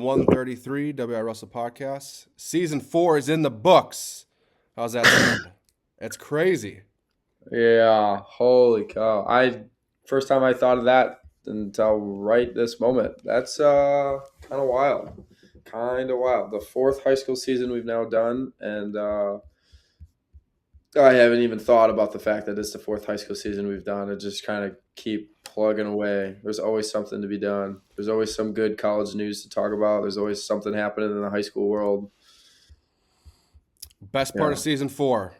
133 WI Russell Podcast. Season 4 is in the books. How's that sound? It's crazy. Yeah, holy cow. First time I thought of that until right this moment. That's kind of wild. Kind of wild. The fourth high school season we've now done, and I haven't even thought about the fact that it's the fourth high school season we've done. It just kind of keep plugging away. There's always something to be done. There's always some good college news to talk about. There's always something happening in the high school world. Best part of Yeah. season 4.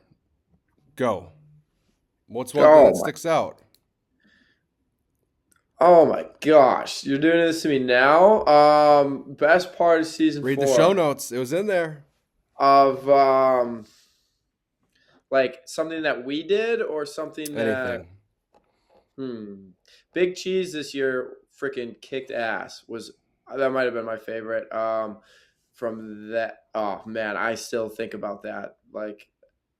Go. What's one thing that sticks out? Oh my gosh, you're doing this to me now. Best part of season Read 4 the show notes. It was in there. of like something that we did or something that Big Cheese this year freaking kicked ass. That might have been my favorite. From that, oh man, I still think about that like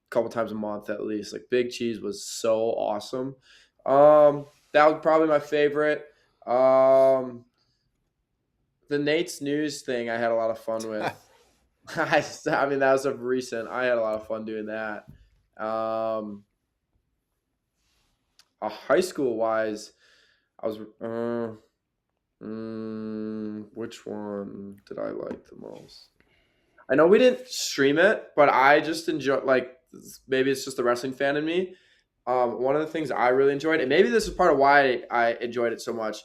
a couple times a month at least. Like Big Cheese was so awesome. That was probably my favorite. The Nate's News thing I had a lot of fun with. I mean, that was a recent. I had a lot of fun doing that. High school wise, I was. Which one did I like the most? I know we didn't stream it, but I just enjoy. Like maybe it's just the wrestling fan in me. One of the things I really enjoyed, and maybe this is part of why I enjoyed it so much,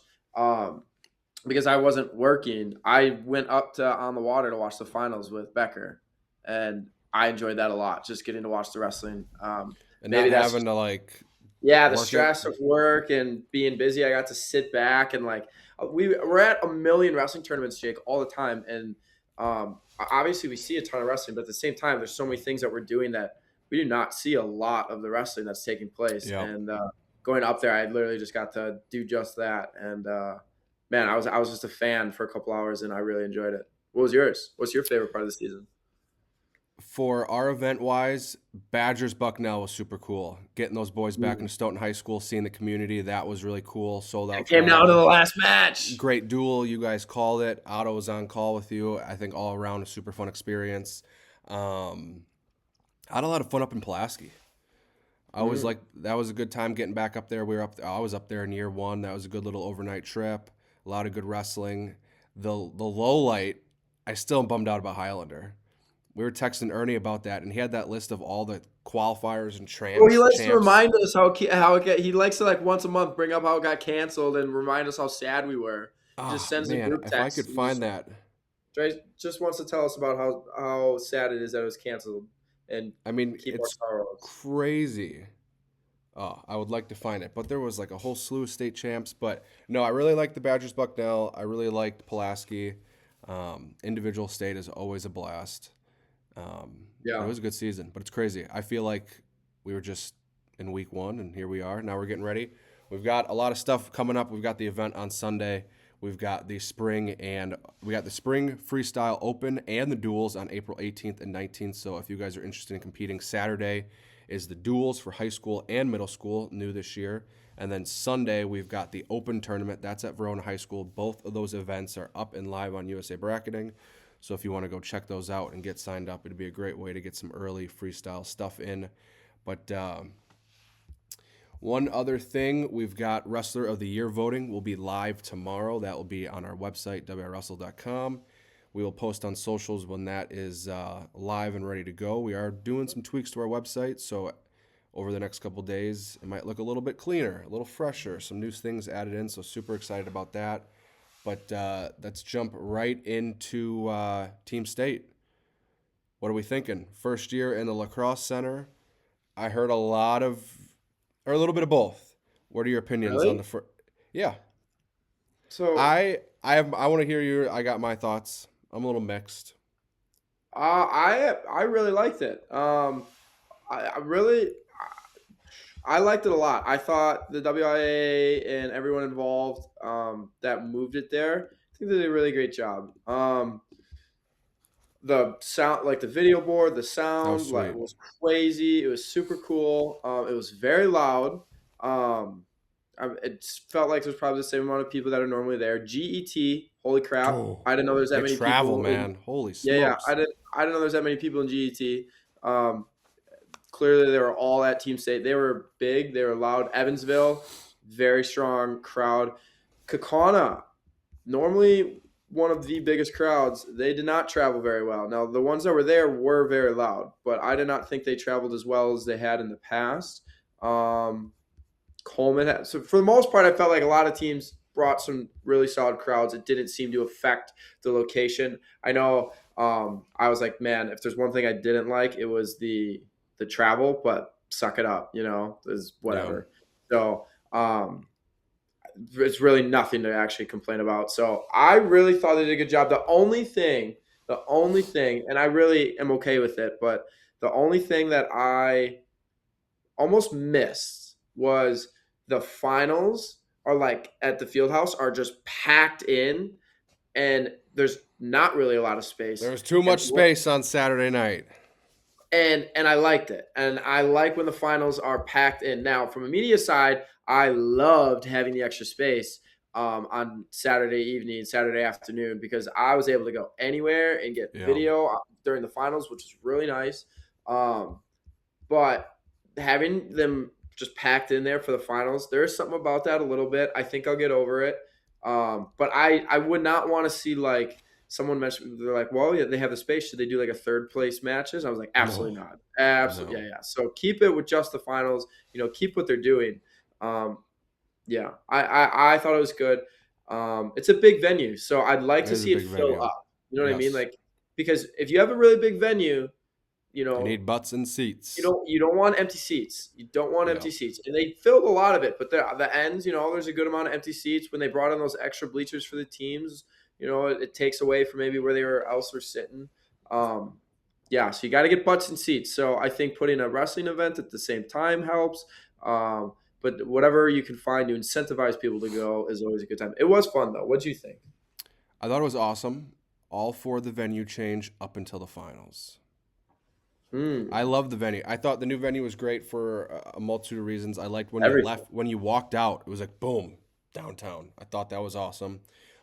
because I wasn't working. I went up to On the Water to watch the finals with Becker, and I enjoyed that a lot. Just getting to watch the wrestling. And maybe not having to like. Yeah, the stress of work and being busy. I got to sit back and like we're at a million wrestling tournaments, Jake, all the time, and obviously we see a ton of wrestling, but at the same time, there's so many things that we're doing that we do not see a lot of the wrestling that's taking place. Yep. And going up there, I literally just got to do just that. And man, I was just a fan for a couple hours, and I really enjoyed it. What was yours? What's your favorite part of the season? For our event wise, Badgers Bucknell was super cool. Getting those boys back into Stoughton High School, seeing the community, that was really cool. Sold out. Came down to the last match. Great duel, you guys called it. Otto was on call with you. I think all around a super fun experience. I had a lot of fun up in Pulaski. I was like, that was a good time getting back up there. I was up there in year 1. That was a good little overnight trip. A lot of good wrestling. The low light, I still am bummed out about Highlander. We were texting Ernie about that, and he had that list of all the qualifiers and champs. Well, he likes to remind us he likes to like once a month bring up how it got canceled and remind us how sad we were. He just sends a group text. If I could find that. Just wants to tell us about how sad it is that it was canceled. And I mean, it's crazy. Oh, I would like to find it. But there was like a whole slew of state champs. But no, I really liked the Badgers Bucknell. I really liked Pulaski. Individual state is always a blast. It was a good season, but it's crazy. I feel like we were just in week 1, and here we are. Now we're getting ready. We've got a lot of stuff coming up. We've got the event on Sunday. We've got the spring freestyle open and the duels on April 18th and 19th. So if you guys are interested in competing, Saturday is the duels for high school and middle school, new this year. And then Sunday, we've got the open tournament. That's at Verona High School. Both of those events are up and live on USA Bracketing. So if you want to go check those out and get signed up, it'd be a great way to get some early freestyle stuff in. But one other thing, we've got Wrestler of the Year voting will be live tomorrow. That will be on our website, wiwrestle.com. We will post on socials when that is live and ready to go. We are doing some tweaks to our website, so over the next couple days, it might look a little bit cleaner, a little fresher, some new things added in, so super excited about that. But let's jump right into Team State. What are we thinking? First year in the lacrosse center. I heard a little bit of both. What are your opinions on the first? Yeah. So I want to hear your. I got my thoughts. I'm a little mixed. I really liked it. I liked it a lot. I thought the WIA and everyone involved that moved it there, I think they did a really great job. The sound, like the video board, the sound was crazy. It was super cool. It was very loud. It felt like there's probably the same amount of people that are normally there. GET, holy crap! Oh, I didn't know there's that the many travel, people in. man. Holy Yeah, yeah. smokes. I didn't know there's that many people in GET. Clearly, they were all at Team State. They were big. They were loud. Evansville, very strong crowd. Kakana, normally one of the biggest crowds, they did not travel very well. Now, the ones that were there were very loud, but I did not think they traveled as well as they had in the past. Coleman had, so for the most part, I felt like a lot of teams brought some really solid crowds. It didn't seem to affect the location. I know I was like, man, if there's one thing I didn't like, it was the travel, but suck it up, is Yeah. whatever. So it's really nothing to actually complain about. So I really thought they did a good job. The only thing, and I really am okay with it, but the only thing that I almost missed was the finals are like at the field house are just packed in, and there's not really a lot of space. There was too And much space on Saturday night. and I liked it. And I like when the finals are packed in. Now, from a media side, I loved having the extra space on Saturday evening, Saturday afternoon, because I was able to go anywhere and get Yeah. video during the finals, which was really nice. But having them just packed in there for the finals, there is something about that a little bit. I think I'll get over it. But I would not want to see like someone mentioned, they're like, well, yeah, they have the space. Should they do like a third place matches? I was like, absolutely No. not. Absolutely. No. Yeah. Yeah. So keep it with just the finals, keep what they're doing. Um, yeah, I thought it was good. It's a big venue, so I'd like It to is a see it big fill venue. up. You know what I mean? Yes. Like, because if you have a really big venue, you You know, need butts and you seats. don't want empty seats. You don't want Yeah. empty seats, and they filled a lot of it. But the ends, there's a good amount of empty seats. When they brought in those extra bleachers for the teams, it takes away from maybe where they were else were sitting. Yeah, so you got to get butts and seats. So I think putting a wrestling event at the same time helps. But whatever you can find to incentivize people to go is always a good time. It was fun though. What'd you think? I thought it was awesome. All for the venue change up until the finals. I Hmm. love the venue. I thought the new venue was great for a multitude of reasons. I liked Everything. when you walked out, it was like boom, downtown. I thought that was awesome.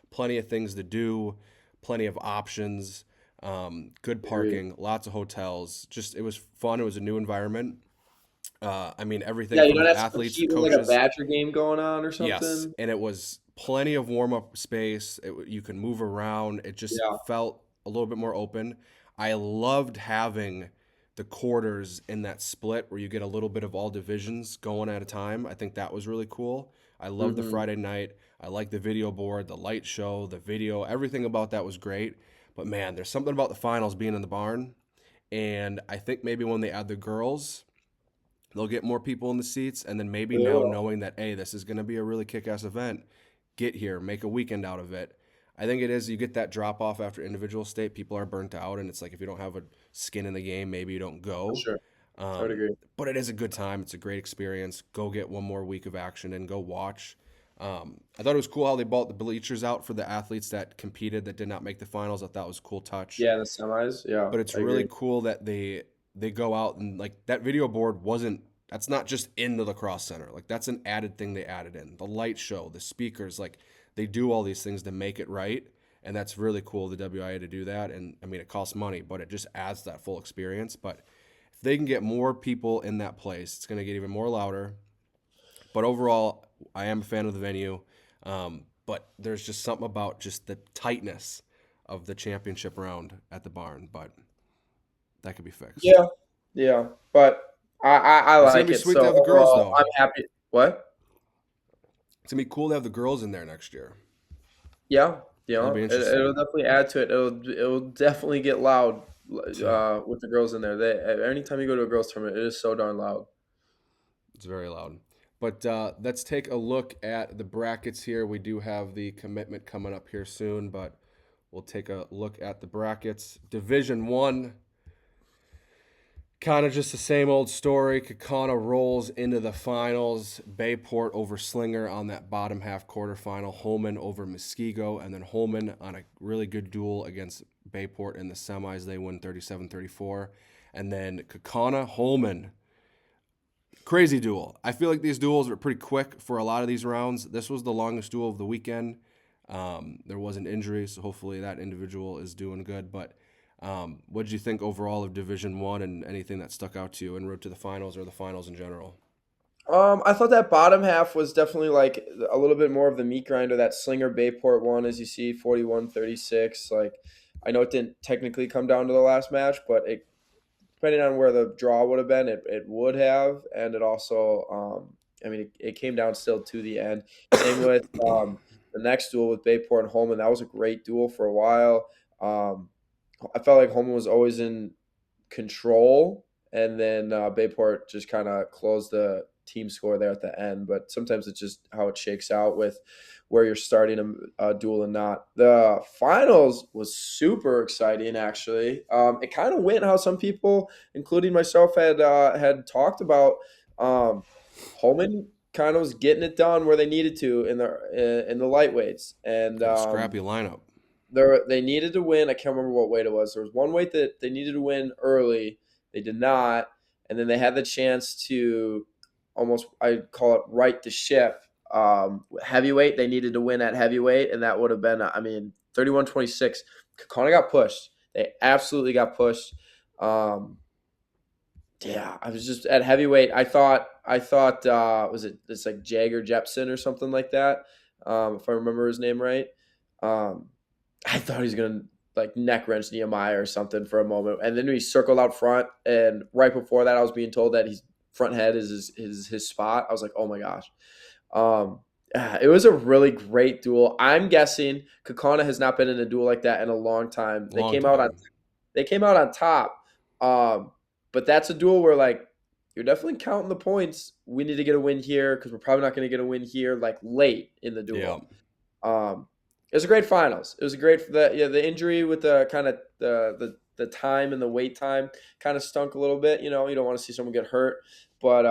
Plenty of things to do, plenty of options, good Agreed. parking, lots of hotels. Just it was fun. It was a new environment. I mean, Yeah, everything you from don't the have to athletes to compete with like a coaches. Badger game going on or Yes, something. and it was plenty of warm up space. You can move around. It just Yeah, felt a little bit more open. I loved having the quarters in that split where you get a little bit of all divisions going at a time. I think that was really cool. I love the hmm, Friday night. I like the video board, the light show, the video. Everything about that was great. But man, there's something about the finals being in the barn. And I think maybe when they add the girls, they'll get more people in the seats, and then maybe they now will. knowing that, hey, this is going to be a really kick-ass event, get here, make a weekend out of it. I think it is. You get that drop off after individual state. People are burnt out, and it's like if you don't have a skin in the game, maybe you don't For go. sure. I would agree. But it is a good time. It's a great experience. Go get one more week of action and go watch. I thought it was cool how they bought the bleachers out for the athletes that competed that did not make the finals. I thought it was a cool touch. Yeah, the semis. Yeah, But it's I really agree. cool that they go out and like that video board wasn't that's not just in the lacrosse center. Like that's an added thing they added in. The light show, the speakers, like they do all these things to make it right. And that's really cool of the WIA to do that. And I mean it costs money, but it just adds that full experience. But if they can get more people in that place, it's gonna get even more louder. But overall, I am a fan of the venue. But there's just something about just the tightness of the championship round at the barn. But that could be fixed. Yeah, yeah, but I It's gonna like be it. sweet to So have the girls overall, though. I'm happy. What? It's gonna be cool to have the girls in there next year. Yeah, That'll be it'll interesting. definitely add to it. It'll definitely get loud Yeah, with the girls in there. Anytime you go to a girls tournament, it is so darn loud. it's very loud. But let's take a look at the brackets here. We do have the commitment coming up here soon, but we'll take a look at the brackets. Division One, kind of just the same old story. Kakana rolls into the finals. Bayport over Slinger on that bottom half quarterfinal. Holman over Muskego. And then Holman on a really good duel against Bayport in the semis. They win 37-34. And then Kakana Holman. Crazy duel. I feel like these duels are pretty quick for a lot of these rounds. This was the longest duel of the weekend. There was an injury, so hopefully that individual is doing good. But what did you think overall of Division One and anything that stuck out to you en route to the finals or the finals in general? I thought that bottom half was definitely like a little bit more of the meat grinder. That Slinger Bayport one, as you see, 41-36. Like, I know it didn't technically come down to the last match, but it, depending on where the draw would have been, it would have. And it also, I mean, it came down still to the end. Same with the next duel with Bayport and Holman. That was a great duel for a while. I felt like Holman was always in control, and then Bayport just kind of closed the team score there at the end. But sometimes it's just how it shakes out with where you're starting a duel and not. The finals was super exciting, actually. It kind of went how some people, including myself, had talked about. Holman kind of was getting it done where they needed to in the lightweights, and Got a scrappy lineup. they needed to win. I can't remember what weight it was. There was one weight that they needed to win early. They did not, and then they had the chance to almost, I call it, right the ship. Heavyweight, they needed to win at heavyweight, and that would have been, I mean, 31-26. Kakana got pushed. They absolutely got pushed. Yeah, I was just at heavyweight. I thought was it's like Jagger Jepson or something like that, if I remember his name right. Um, I thought he was gonna like neck wrench Nehemiah or something for a moment, and then he circled out front. And right before that, I was being told that he's front head is his spot. I was like, oh my gosh. It was a really great duel. I'm guessing Kakana has not been in a duel like that in a long time. They came out on top. But that's a duel where like you're definitely counting the points. We need to get a win here because we're probably not going to get a win here like late in the Yeah. duel. It was a great finals. It was a great the injury with the kind of the time and the wait time kind of stunk a little bit. You know, you don't want to see someone get hurt, but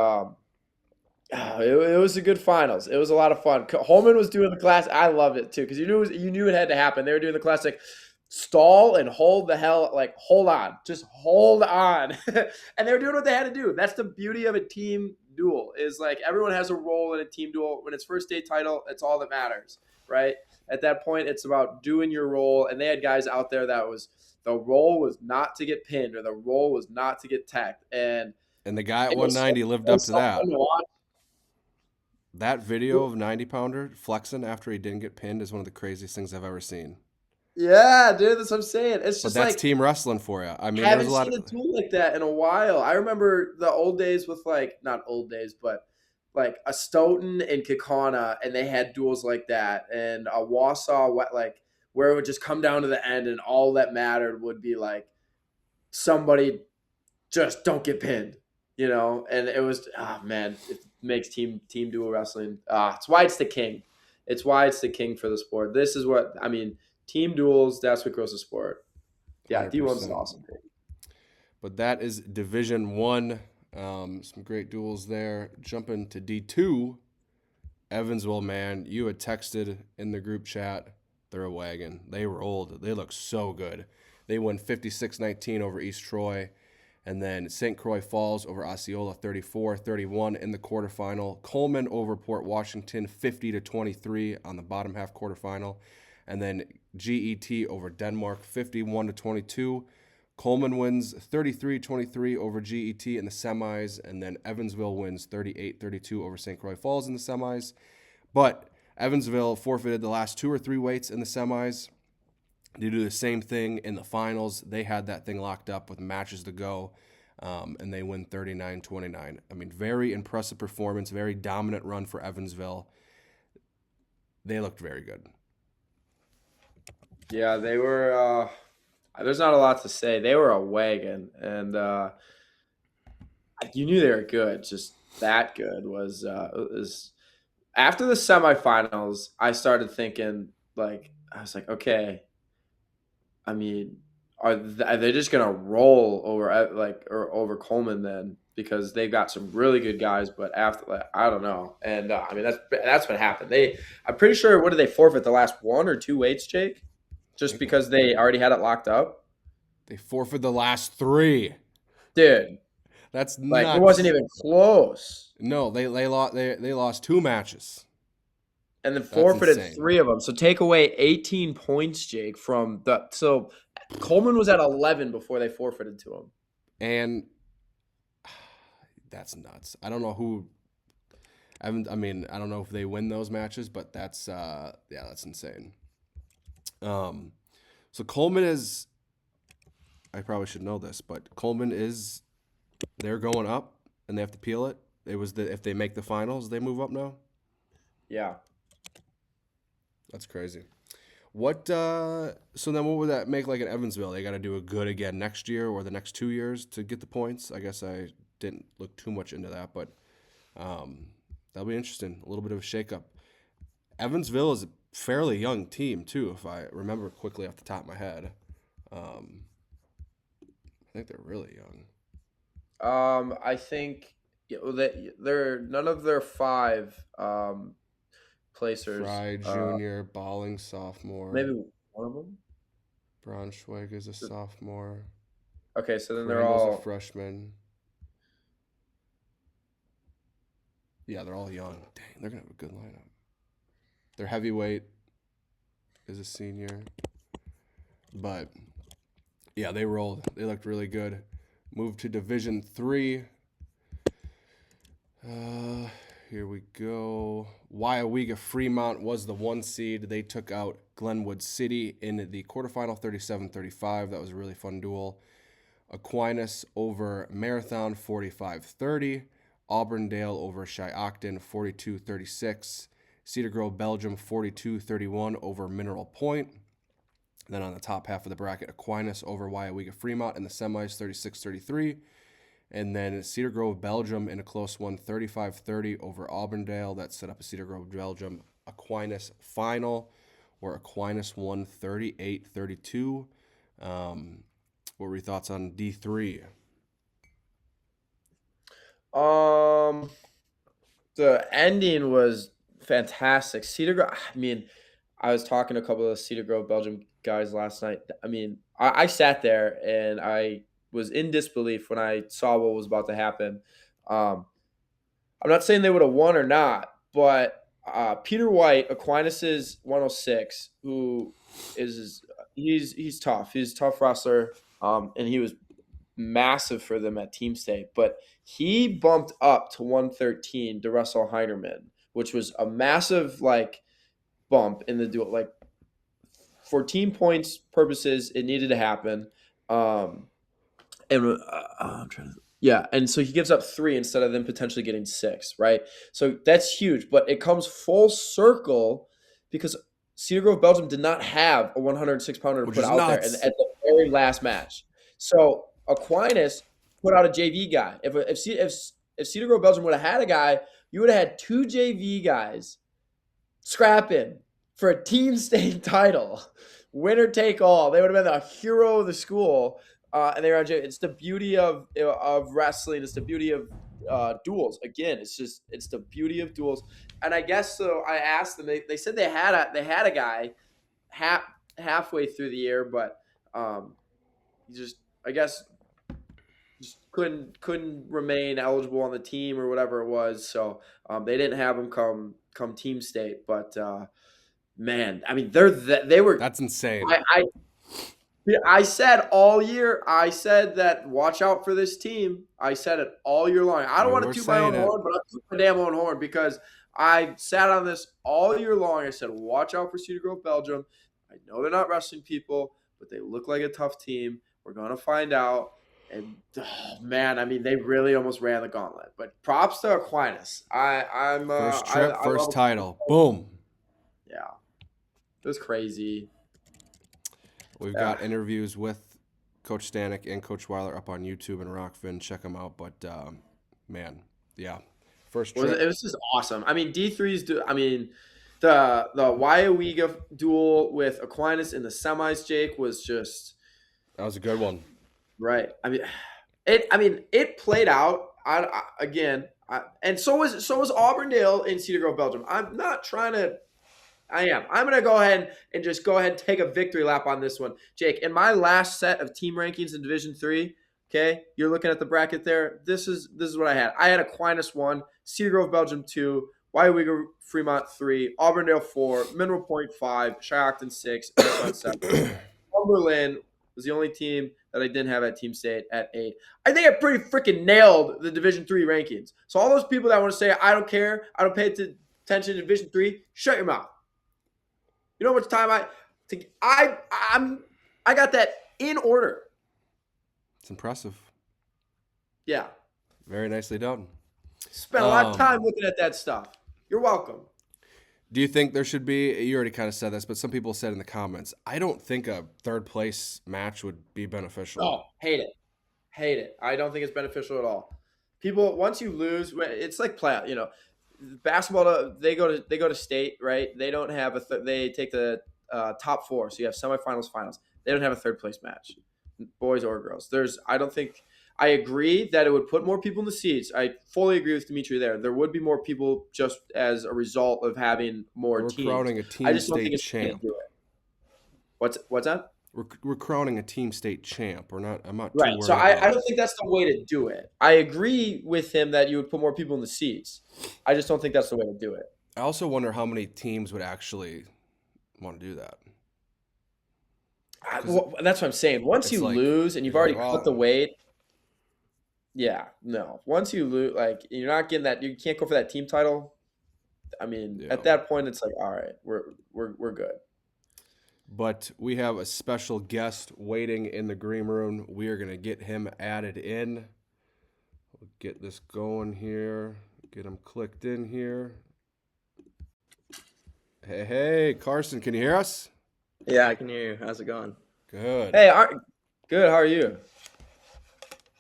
it was a good finals. It was a lot of fun. Holman was doing the class. I loved it too because you knew it had to happen. They were doing the classic stall and hold the hell, like hold on, just hold on, and they were doing what they had to do. That's the beauty of a team duel. Is like everyone has a role in a team duel. When it's first state title, it's all that matters, right? At that point, it's about doing your role. And they had guys out there that was the role was not to get pinned or the role was not to get tacked. And And the guy at it was 190 lived up to so that. fun to watch. That video of 90 pounder flexing after he didn't get pinned is one of the craziest things I've ever seen. Yeah, dude, that's what I'm saying. It's But just that's like team wrestling for you. I mean, there's haven't a lot seen a of duel like that in a while. I remember the old days with like not old days, but like a Stoughton and Kekana, and they had duels like that, and a Wausau, like where it would just come down to the end, and all that mattered would be like somebody just don't get pinned, you know. And it was man, it makes team duel wrestling. It's why it's the king. It's why it's the king for the sport. This is what I mean. Team duels. That's what grows the sport. Yeah, D1's an 100%. awesome thing. But that is Division One. Some great duels there. Jumping to D2, Evansville, man, you had texted in the group chat. They're a wagon. They rolled. They look so good. They won 56-19 over East Troy. And then St. Croix Falls over Osceola 34-31 in the quarterfinal. Coleman over Port Washington 50-23 on the bottom half quarterfinal. And then GET over Denmark 51-22. Coleman wins 33-23 over GET in the semis, and then Evansville wins 38-32 over St. Croix Falls in the semis. But Evansville forfeited the last 2 or 3 weights in the semis. They do the same thing in the finals. They had that thing locked up with matches to go, and they win 39-29. I mean, very impressive performance, very dominant run for Evansville. They looked very good. Yeah, they were. There's not a lot to say. They were a wagon, and you knew they were good. Just that good was after the semifinals. I started thinking like I was like, okay. I mean, are they just gonna roll over or over Coleman then? Because they've got some really good guys, but after like, I don't know. And I mean that's what happened. I'm pretty sure what did they forfeit the last 1 or 2 weights, Jake? Just because they already had it locked up? They forfeited the last 3. Dude. That's Like it wasn't nuts. even close. No, they lost 2 matches. And then That's forfeited insane. 3 of them. So take away 18 points, Jake, from the so Coleman was at 11 before they forfeited to him. And that's nuts. I don't know who. I don't know if they win those matches, but that's that's insane. So Coleman is. I probably should know this, but Coleman is. They're going up, and they have to peel it. It was if they make the finals, they move up now. Yeah. That's crazy. What? So then, what would that make like in Evansville? They got to do a good again next year or the next 2 years to get the points. I guess I didn't look too much into that, but that'll be interesting. A little bit of a shakeup. Evansville is a fairly young team too, if I remember quickly off the top of my head. I think they're really young. I think they're none of their 5 placers. Fry Jr., Balling sophomore. Maybe one of them. Braunschweig is a sophomore. Okay, so then they're Crandall's all a freshman. Yeah, they're all young. Dang, they're gonna have a good lineup. Their heavyweight is a senior, but yeah, they rolled. They looked really good. Moved to Division III. Here we go. Waiawega Fremont was the 1 seed. They took out Glenwood City in the quarterfinal, 37-35. That was a really fun duel. Aquinas over Marathon, 45-30. Auburndale over Shiocton, 42-36. Cedar Grove, Belgium, 42-31 over Mineral Point. Then on the top half of the bracket, Aquinas over Waiawega Fremont in the semis, 36-33. And then Cedar Grove, Belgium in a close one, 35-30 over Auburndale. That set up a Cedar Grove, Belgium, Aquinas final, where Aquinas won 38-32. What were your thoughts on D3? The ending was fantastic. Cedar Grove. I mean, I was talking to a couple of Cedar Grove, Belgium guys last night. I mean, I sat there and I was in disbelief when I saw what was about to happen. I'm not saying they would have won or not, but Peter White, Aquinas's 106, who he's tough. He's a tough wrestler, and he was massive for them at Team State. But he bumped up to 113 to wrestle Heinerman, which was a massive bump in the duel. Like for team points purposes, it needed to happen. I'm trying to. Yeah, and so he gives up 3 instead of them potentially getting 6, right? So that's huge, but it comes full circle because Cedar Grove, Belgium did not have a 106-pounder to Which put is out there nuts. at the very last match. So Aquinas put out a JV guy. If Cedar Grove, Belgium would have had a guy, you would have had 2 JV guys scrapping for a Team State title, winner take all. They would have been the hero of the school. And they're on. It's the beauty of wrestling. It's the beauty of duels. Again, it's the beauty of duels. And I guess so. I asked them. They said they had a guy halfway through the year, but he just couldn't remain eligible on the team or whatever it was. So they didn't have him come Team State. But man, I mean they were. That's insane. I said all year, I said that watch out for this team. I said it all year long. I don't want to toot my own horn, but I'll toot my damn own horn because I sat on this all year long. I said, watch out for Cedar Grove, Belgium. I know they're not wrestling people, but they look like a tough team. We're going to find out. And, man, I mean, they really almost ran the gauntlet. But props to Aquinas. First trip, first title. Boom. Yeah. It was crazy. We've got interviews with Coach Stanek and Coach Weiler up on YouTube and Rokfin. Check them out. But, man, yeah. First trip. It was just awesome. I mean, D3's – I mean, the Waiawega duel with Aquinas in the semis, Jake, was just – that was a good one. Right. I mean, it played out. And so was Auburndale in Cedar Grove, Belgium. I'm not trying to – I am. I'm going to go ahead and take a victory lap on this one. Jake, in my last set of team rankings in Division III, Okay, you're looking at the bracket there. This is what I had. I had Aquinas 1, Cedar Grove, Belgium 2, Weyerwega, Fremont 3, Auburndale 4, Mineral Point 5, Shiocton 6, Elkhorn 7. Cumberland was the only team that I didn't have at Team State at 8. I think I pretty freaking nailed the Division 3 rankings. So all those people that want to say I don't care, I don't pay attention to Division 3, shut your mouth. You know how much time I got that in order. It's impressive. Yeah. Very nicely done. Spent a lot of time looking at that stuff. You're welcome. Do you think there should be, you already kind of said this, but some people said in the comments, I don't think a third place match would be beneficial. Oh, hate it. Hate it. I don't think it's beneficial at all. People, once you lose, it's like playoff, basketball, they go to state, right? They don't have they take the top 4. So you have semifinals, finals. They don't have a third place match, boys or girls. I agree that it would put more people in the seats. I fully agree with Dimitri there. There would be more people just as a result of having more We're teams. crowning a team I just don't state think it's champ. do it. What's that? We're crowning a team state champ. I'm not too Right. worried So about I don't think that's the way to do it. I agree with him that you would put more people in the seats. I just don't think that's the way to do it. I also wonder how many teams would actually want to do that. That's what I'm saying. Once you lose and you've already cut the weight, yeah, no. Once you lose, you're not getting that. You can't go for that team title. I mean, at that point, it's like, all right, we're good. But we have a special guest waiting in the green room. We are going to get him added in. We'll get this going here. Get him clicked in here. Hey, Carson, can you hear us? Yeah, I can hear you. How's it going? Good. Hey, good. How are you?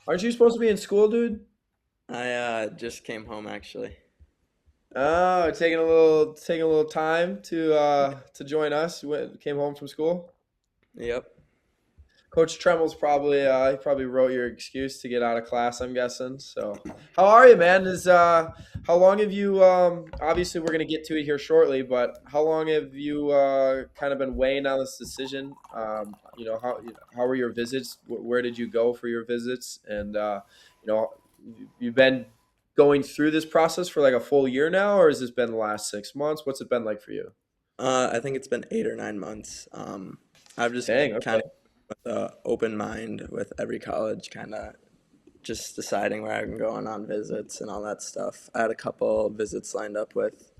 Aren't you supposed to be in school, dude? I just came home actually. Oh, taking a little time to join us. Came home from school. Yep. Coach Tremel's he probably wrote your excuse to get out of class, I'm guessing. So, how are you, man? How long have you? Obviously, we're gonna get to it here shortly, but how long have you kind of been weighing on this decision? How were your visits? Where did you go for your visits? And you've been going through this process for like a full year now, or has this been the last 6 months? What's it been like for you? I think it's been 8 or 9 months. I've just Okay. kind of with an open mind with every college, kind of just deciding where I can go on visits and all that stuff. I had a couple visits lined up with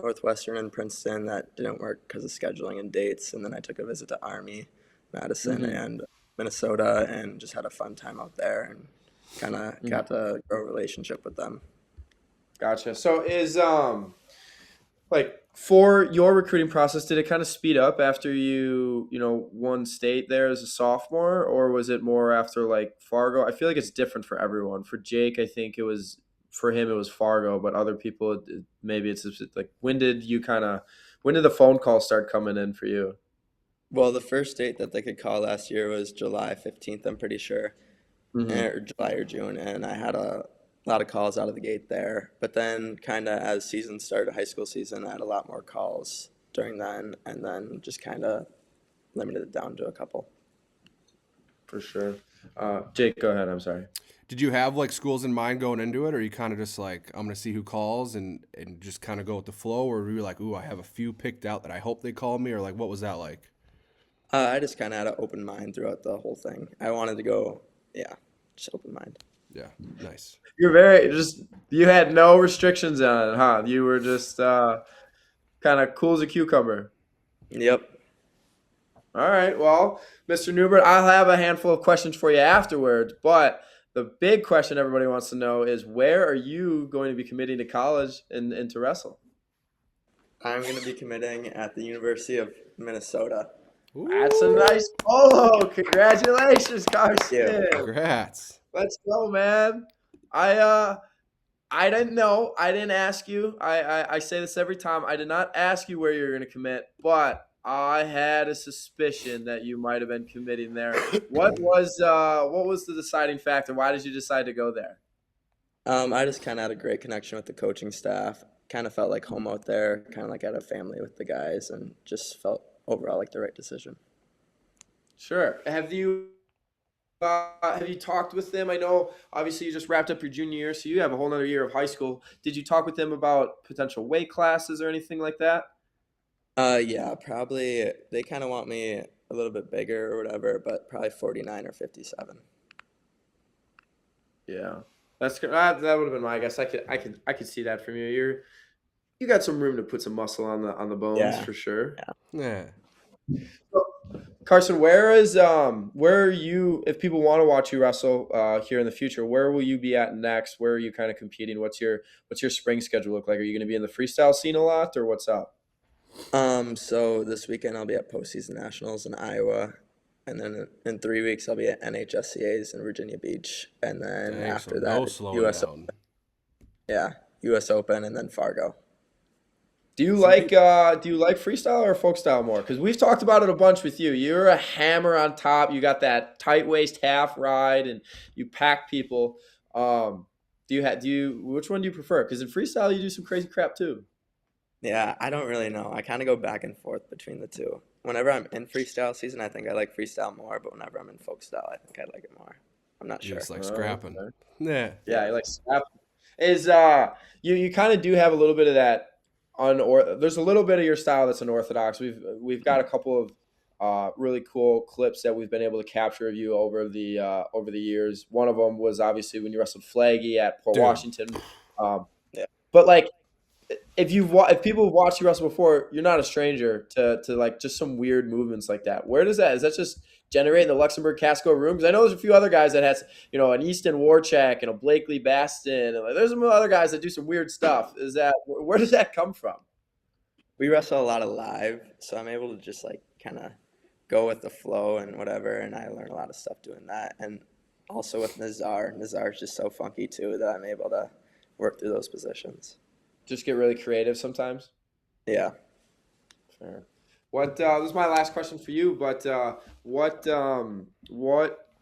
Northwestern and Princeton that didn't work because of scheduling and dates, and then I took a visit to Army, Madison, and Minnesota, and just had a fun time out there and kind of got to grow a relationship with them. Gotcha. So is for your recruiting process, did it kind of speed up after you won state there as a sophomore, or was it more after like Fargo? I feel like it's different for everyone. For Jake, I think for him it was Fargo, but other people maybe it's just like when did the phone calls start coming in for you? Well, the first date that they could call last year was July 15th, I'm pretty sure, or July or June, and I had a lot of calls out of the gate there. But then kind of as season started, high school season, I had a lot more calls during then, and then just kind of limited it down to a couple. For sure. Jake, go ahead. I'm sorry. Did you have like schools in mind going into it, or you kind of just like, I'm going to see who calls and just kind of go with the flow, or were you like, ooh, I have a few picked out that I hope they call me, or like, what was that like? I just kind of had an open mind throughout the whole thing. I wanted to go, just open mind. Yeah, nice. You had no restrictions on it, huh? You were just kind of cool as a cucumber. Yep. All right. Well, Mr. Neubert, I'll have a handful of questions for you afterwards, but the big question everybody wants to know is where are you going to be committing to college and to wrestle? I'm going to be committing at the University of Minnesota. Ooh. That's a nice polo. Congratulations, Carson. Yeah. Congrats. Let's go, man. I didn't know. I didn't ask you. I say this every time. I did not ask you where you're going to commit, but I had a suspicion that you might have been committing there. What was the deciding factor? Why did you decide to go there? I just kind of had a great connection with the coaching staff. Kind of felt like home out there. Kind of like I had a family with the guys, and just felt overall like the right decision. Sure. Have you have you talked with them? I know obviously you just wrapped up your junior year, so you have a whole nother year of high school. Did you talk with them about potential weight classes or anything like that? Yeah, probably they kind of want me a little bit bigger or whatever, but probably 49 or 57. Yeah, that would have been my guess. I could see that from you. You got some room to put some muscle on the bones Yeah, for sure. yeah. Yeah. Carson, where are you if people want to watch you wrestle here in the future, where will you be at next? Where are you kind of competing? What's your spring schedule look like? Are you going to be in the freestyle scene a lot or what's up? So this weekend I'll be at postseason nationals in Iowa, and then in 3 weeks I'll be at NHSCA's in Virginia Beach, and then Dang, so after that no it's slowing down. Yeah, U.S. Open, and then Fargo. Some people, Do you like freestyle or folk style more? Because we've talked about it a bunch with you. You're a hammer on top. You got that tight waist half ride, and you pack people. Which one do you prefer? Because in freestyle you do some crazy crap too. Yeah, I don't really know. I kind of go back and forth between the two. Whenever I'm in freestyle season, I think I like freestyle more, but whenever I'm in folk style, I think I like it more. I'm not you sure. just like Oh, scrapping. okay. Yeah. Yeah, Yeah. you like snap. Is you kind of do have a little bit of that there's a little bit of your style that's unorthodox. We've got a couple of really cool clips that we've been able to capture of you over the years. One of them was obviously when you wrestled Flaggy at Port Dude. Washington. Um, Yeah. but like if people have watched you wrestle before, you're not a stranger to like just some weird movements like that. Where does that is that just generating the Luxembourg Casco room? Because I know there's a few other guys that has an Easton Warchek and a Blakely Baston, and like, there's some other guys that do some weird stuff. Is that where does that come from? We wrestle a lot of live, so I'm able to just like kind of go with the flow and whatever, and I learn a lot of stuff doing that. And also with Nazar, Nazar's just so funky too that I'm able to work through those positions. Just get really creative sometimes. Yeah. Fair. This is my last question for you, but what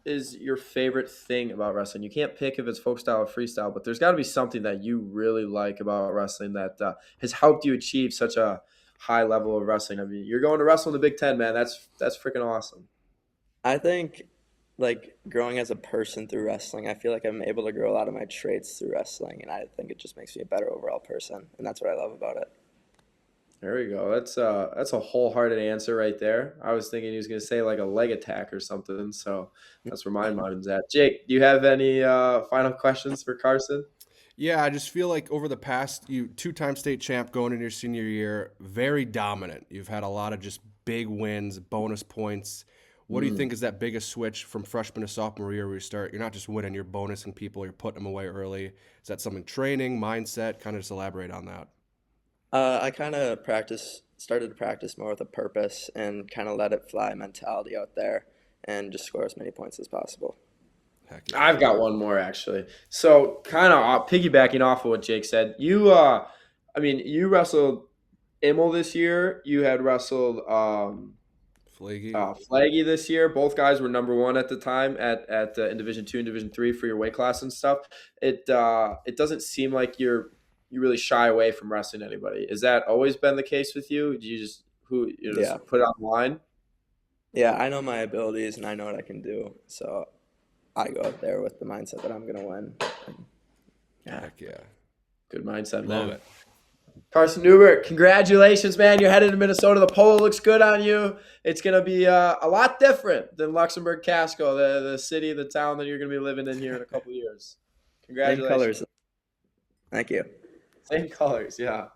is your favorite thing about wrestling? You can't pick if it's folk style or freestyle, but there's got to be something that you really like about wrestling that has helped you achieve such a high level of wrestling. I mean, you're going to wrestle in the Big Ten, man. That's freaking awesome. I think like growing as a person through wrestling, I feel like I'm able to grow a lot of my traits through wrestling, and I think it just makes me a better overall person, and that's what I love about it. There we go. That's a wholehearted answer right there. I was thinking he was going to say like a leg attack or something, so that's where my mind's at. Jake, do you have any final questions for Carson? Yeah, I just feel like over the past, you two-time state champ going into your senior year, very dominant. You've had a lot of just big wins, bonus points. What do you think is that biggest switch from freshman to sophomore year where you start? You're not just winning, you're bonusing people, you're putting them away early. Is that something training, mindset? Kind of just elaborate on that. I kind of started to practice more with a purpose and kind of let it fly mentality out there and just score as many points as possible. Heck yeah. I've got one more actually. So kind of piggybacking off of what Jake said, you wrestled Immel this year. You had wrestled Flaky. Flaggy this year. Both guys were number one at the time in Division II and Division III for your weight class and stuff. It doesn't seem like you really shy away from wrestling anybody. Is that always been the case with you? Do you just Yeah. put it on the line? Yeah, I know my abilities and I know what I can do. So I go out there with the mindset that I'm going to win. Yeah. Heck yeah. Good mindset, Love man. it. Carson Neubert, congratulations, man. You're headed to Minnesota. The polo looks good on you. It's going to be a lot different than Luxembourg Casco, the city, the town that you're going to be living in here in a couple of years. Same Congratulations. colors. Thank you. Same colors, yeah.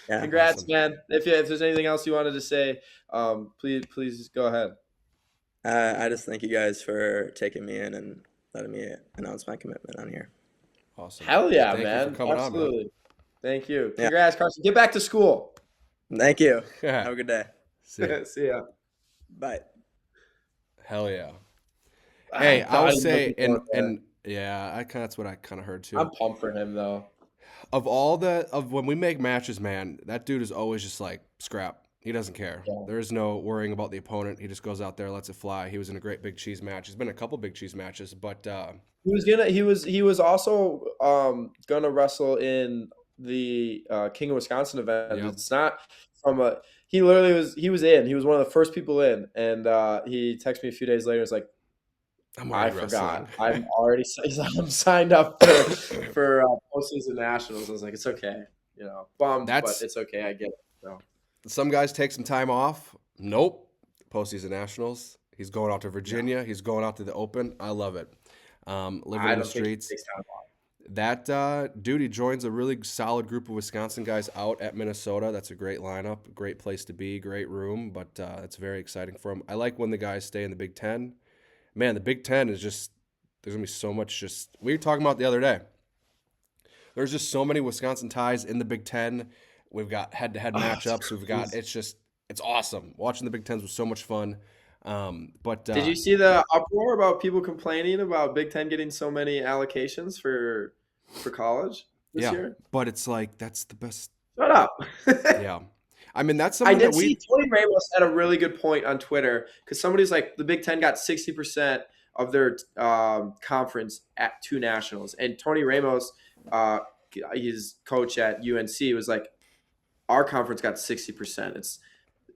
Yeah. Congrats, Awesome. man. If there's anything else you wanted to say, please go ahead. I just thank you guys for taking me in and letting me announce my commitment on here. Awesome. Hell yeah, Thank man. you for coming Absolutely. on, man. Thank you. Yeah. Congrats, Carson. Get back to school. Thank you. Yeah. Have a good day. See ya. See ya. Bye. Hell yeah. Hey, I'm I'll say, looking forward to that. and yeah, that's what I kind of heard too. I'm pumped for him though. Of when we make matches, man, that dude is always just like scrap. He doesn't care. Yeah. There is no worrying about the opponent. He just goes out there, lets it fly. He was in a great Big Cheese match. He's been in a couple Big Cheese matches, but He was also gonna wrestle in the King of Wisconsin event. Yep. It's not from a he literally was he was one of the first people in, and he texted me a few days later. It's like, I'm I already forgot. wrestling. I'm signed up for postseason nationals. I was like, it's okay, bummed, but That's it's okay. I get it. So some guys take some time off. Nope. Postseason Nationals. He's going out to no, Virginia. He's going out to the Open. I love it. Living I in the don't think he streets. takes time off. That dude, he joins a really solid group of Wisconsin guys out at Minnesota. That's a great lineup, great place to be, great room, but it's very exciting for him. I like when the guys stay in the Big Ten. Man, the Big Ten is just, there's going to be so much just, we were talking about the other day. There's just so many Wisconsin ties in the Big Ten. We've got head-to-head It's matchups. We've got, crazy. it's awesome. Watching the Big Tens was so much fun. But Did you see the uproar about people complaining about Big Ten getting so many allocations for college this yeah, year? but it's like, that's the best. Shut up. Yeah. I mean, that's I something that did see Tony Ramos had a really good point on Twitter because somebody's like, the Big Ten got 60% of their conference at two nationals. And Tony Ramos, uh, his coach at UNC, was like, our conference got 60%. It's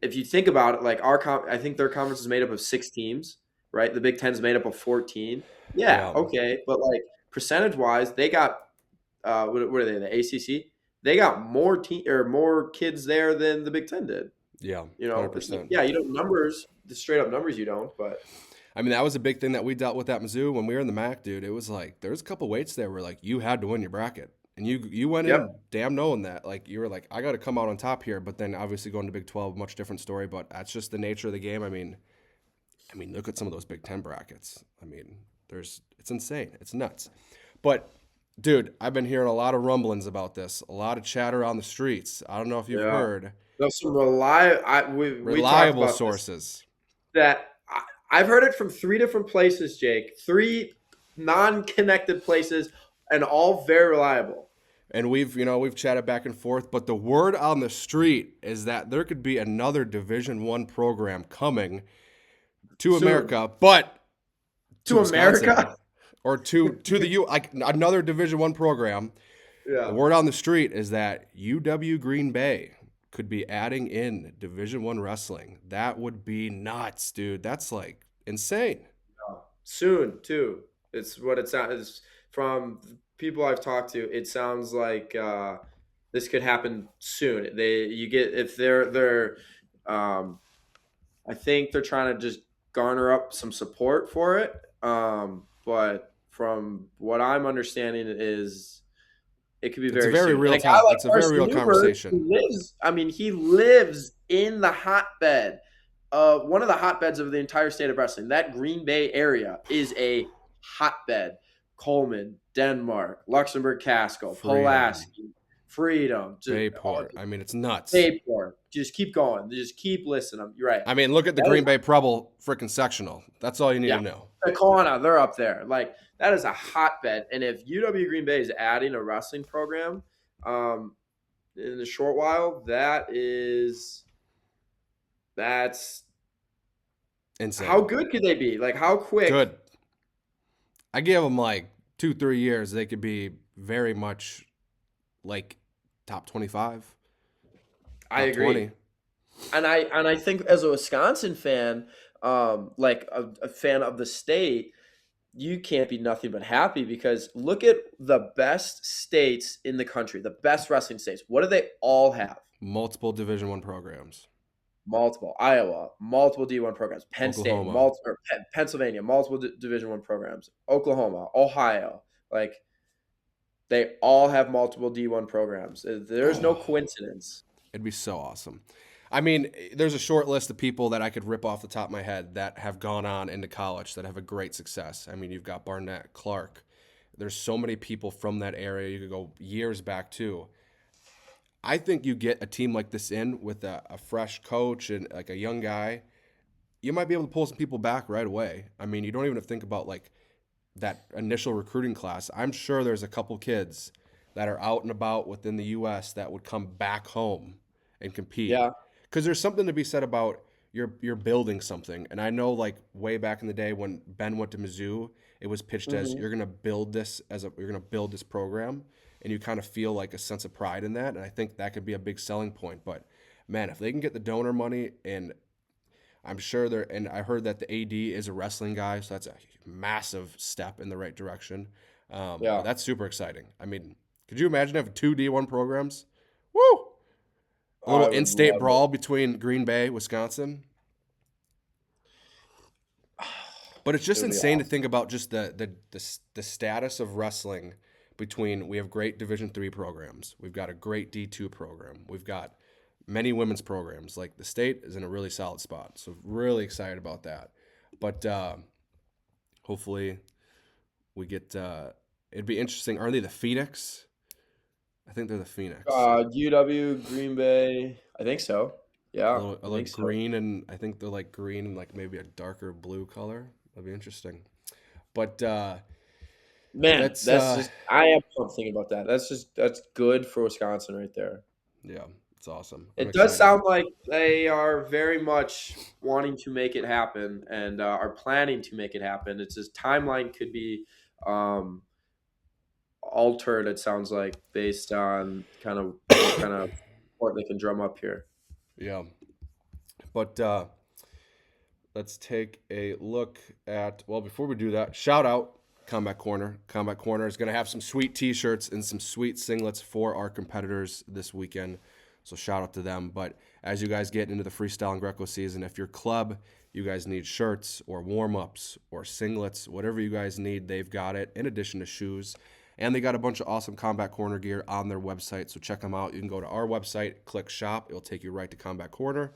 if you think about it, like I think their conference is made up of 6 teams, right? The Big Ten's made up of 14. Yeah, yeah, okay, but like percentage wise, they got what are they? The ACC. They got more kids there than the Big Ten did. yeah, It's like 100%. yeah, you don't numbers the straight up numbers you don't, but I mean, that was a big thing that we dealt with at Mizzou when we were in the MAC, dude. It was like there's a couple weights there where like you had to win your bracket, and you went yep. in damn knowing that. Like you were like, I got to come out on top here. But then obviously going to Big 12, much different story. But that's just the nature of the game. I mean, look at some of those Big 10 brackets. I mean, it's insane. It's nuts. But dude, I've been hearing a lot of rumblings about this, a lot of chatter on the streets. I don't know if you've Yeah. heard There's some we talked reliable about this, sources. that I've heard it from 3 different places, Jake. 3 non-connected places, and all very reliable. And we've chatted back and forth, but the word on the street is that there could be another Division One program coming to Soon. America, but To Wisconsin, America? or to the U, like another Division One program. The Yeah. word on the street is that UW Green Bay could be adding in Division One wrestling. That would be nuts, dude. That's like insane. Soon, too. It's what it sounds from people I've talked to. It sounds like this could happen soon. If they're I think they're trying to just garner up some support for it. But from what I'm understanding is it could be It's a very very soon. real And a guy time. like It's a very Carson real Neubert, conversation. he lives in the hotbed, one of the hotbeds of the entire state of wrestling. That Green Bay area is a hotbed. Coleman, Denmark, Luxembourg, Casco, Freedom. Pulaski, Freedom, Bayport. I mean, it's nuts. Bayport. Just keep going. Just keep listening. You're right. I mean, look at the That Green is- Bay Preble freaking sectional. That's all you need Yeah. to know. Takana, they're up there. Like that is a hotbed. And if UW Green Bay is adding a wrestling program, in a short while, that's Insane. how good could they be? Like how quick? Good. I give them like 2-3 years. They could be very much like top 25. I top agree. 20. And I think as a Wisconsin fan, like a fan of the state, you can't be nothing but happy because look at the best states in the country, the best wrestling states. What do they all have? Multiple Division One programs. Multiple. Iowa, multiple D1 programs. Penn State, Oklahoma. Pennsylvania, multiple Division One programs. Oklahoma, Ohio, like they all have multiple D1 programs. There's no coincidence. It'd be so awesome. I mean, there's a short list of people that I could rip off the top of my head that have gone on into college that have a great success. I mean, you've got Barnett, Clark. There's so many people from that area. You could go years back too. I think you get a team like this in with a fresh coach and like a young guy, you might be able to pull some people back right away. I mean, you don't even have to think about like that initial recruiting class. I'm sure there's a couple kids that are out and about within the U.S. that would come back home and compete. Yeah. Because there's something to be said about you're building something. And I know like way back in the day when Ben went to Mizzou, it was pitched as you're gonna build this program, and you kind of feel like a sense of pride in that. And I think that could be a big selling point. But man, if they can get the donor money, and I'm sure and I heard that the AD is a wrestling guy, so that's a massive step in the right direction. But Yeah. that's super exciting. I mean, could you imagine having two D1 programs? Woo! A little I would in-state love it. brawl between Green Bay, Wisconsin. But it's It just would be insane to awesome. think about just the status of wrestling between we have great Division III programs. We've got a great D2 program. We've got many women's programs. Like the state is in a really solid spot. So really excited about that. But hopefully we get it'd be interesting. Aren't they the Phoenix? I think they're the Phoenix. UW, Green Bay. I think so. Yeah, A I little think so. green, and I think they're like green and like maybe a darker blue color. That'd be interesting. But Man, that's that's just I am pumped thinking about that. That's good for Wisconsin right there. yeah, it's awesome. I'm It does excited. sound like they are very much wanting to make it happen and are planning to make it happen. It's just timeline could be um, altered. It sounds like based on kind of what kind of support they can drum up here. Yeah, but let's take a look at. Well, before we do that, shout out Combat Corner. Combat Corner is going to have some sweet T-shirts and some sweet singlets for our competitors this weekend. So shout out to them. But as you guys get into the freestyle and Greco season, if your club, you guys need shirts or warm-ups or singlets, whatever you guys need, they've got it, in addition to shoes. And they got a bunch of awesome Combat Corner gear on their website, so check them out. You can go to our website, click shop. It'll take you right to Combat Corner.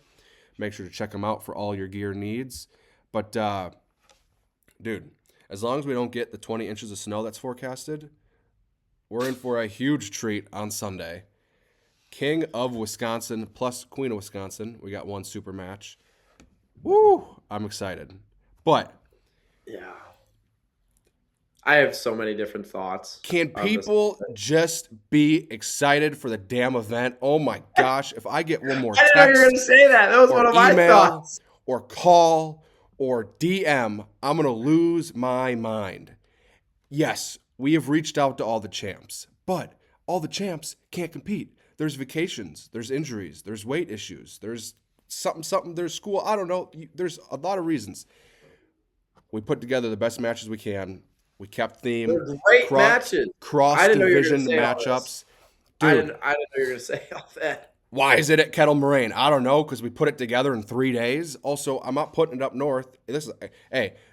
Make sure to check them out for all your gear needs. But, dude, as long as we don't get the 20 inches of snow that's forecasted, we're in for a huge treat on Sunday. King of Wisconsin plus Queen of Wisconsin. We got one super match. Woo! I'm excited. But Yeah. I have so many different thoughts can on this. people just be excited for the damn event? Oh my gosh. If I get one more I didn't know you were going to text say that. That was or one of my email thoughts. or call or DM, I'm going to lose my mind. Yes, we have reached out to all the champs, but all the champs can't compete. There's vacations, there's injuries, there's weight issues, there's something, there's school. I don't know. There's a lot of reasons. We put together the best matches we can. We kept theme, They're great matches. I cross didn't know you were going to division say all this. matchups. Dude, I didn't know you were going to say all that. why is it at Kettle Moraine? I don't know, because we put it together in 3 days. Also, I'm not putting it up north. This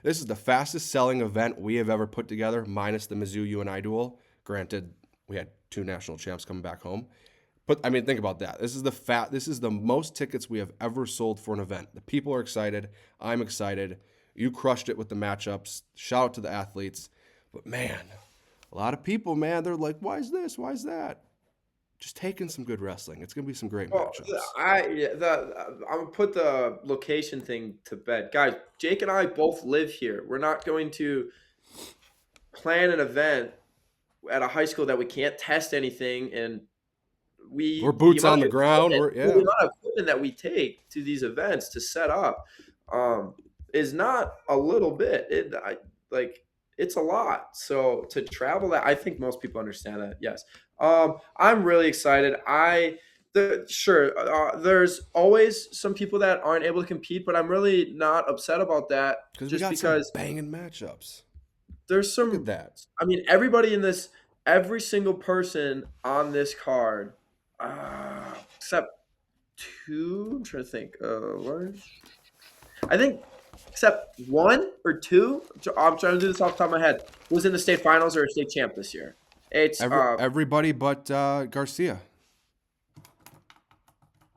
is the fastest selling event we have ever put together, minus the Mizzou UNI duel. Granted, we had 2 national champs coming back home. But I mean, think about that. This is the most tickets we have ever sold for an event. The people are excited. I'm excited. You crushed it with the matchups. Shout out to the athletes. But man, a lot of people, man, they're like, why is this? Why is that? Just taking some good wrestling. It's gonna be some great Well, matchups. I'm gonna put the location thing to bed, guys. Jake and I both live here. We're not going to plan an event at a high school that we can't test anything, and We're boots on the ground. the amount of equipment that we take to these events to set up is not a little bit. It's a lot. So to travel that, I think most people understand that. Yes. I'm really excited. There's always some people that aren't able to compete, but I'm really not upset about that. Because we got some banging matchups. There's Look at some. that. I mean, every single person on this card, except two. I'm trying to think. I think except one or two. I'm trying to do this off the top of my head. Was in the state finals or a state champ this year. It's Everybody but Garcia.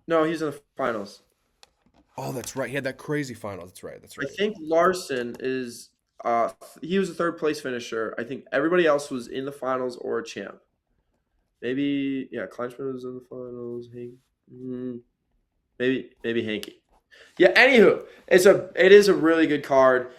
no, he's in the finals. Oh, that's right. He had that crazy final. That's right. I think Larson is. He was a third place finisher. I think everybody else was in the finals or a champ. Maybe Kleinschmidt was in the finals. Maybe Hanky. Yeah. Anywho, it is a really good card.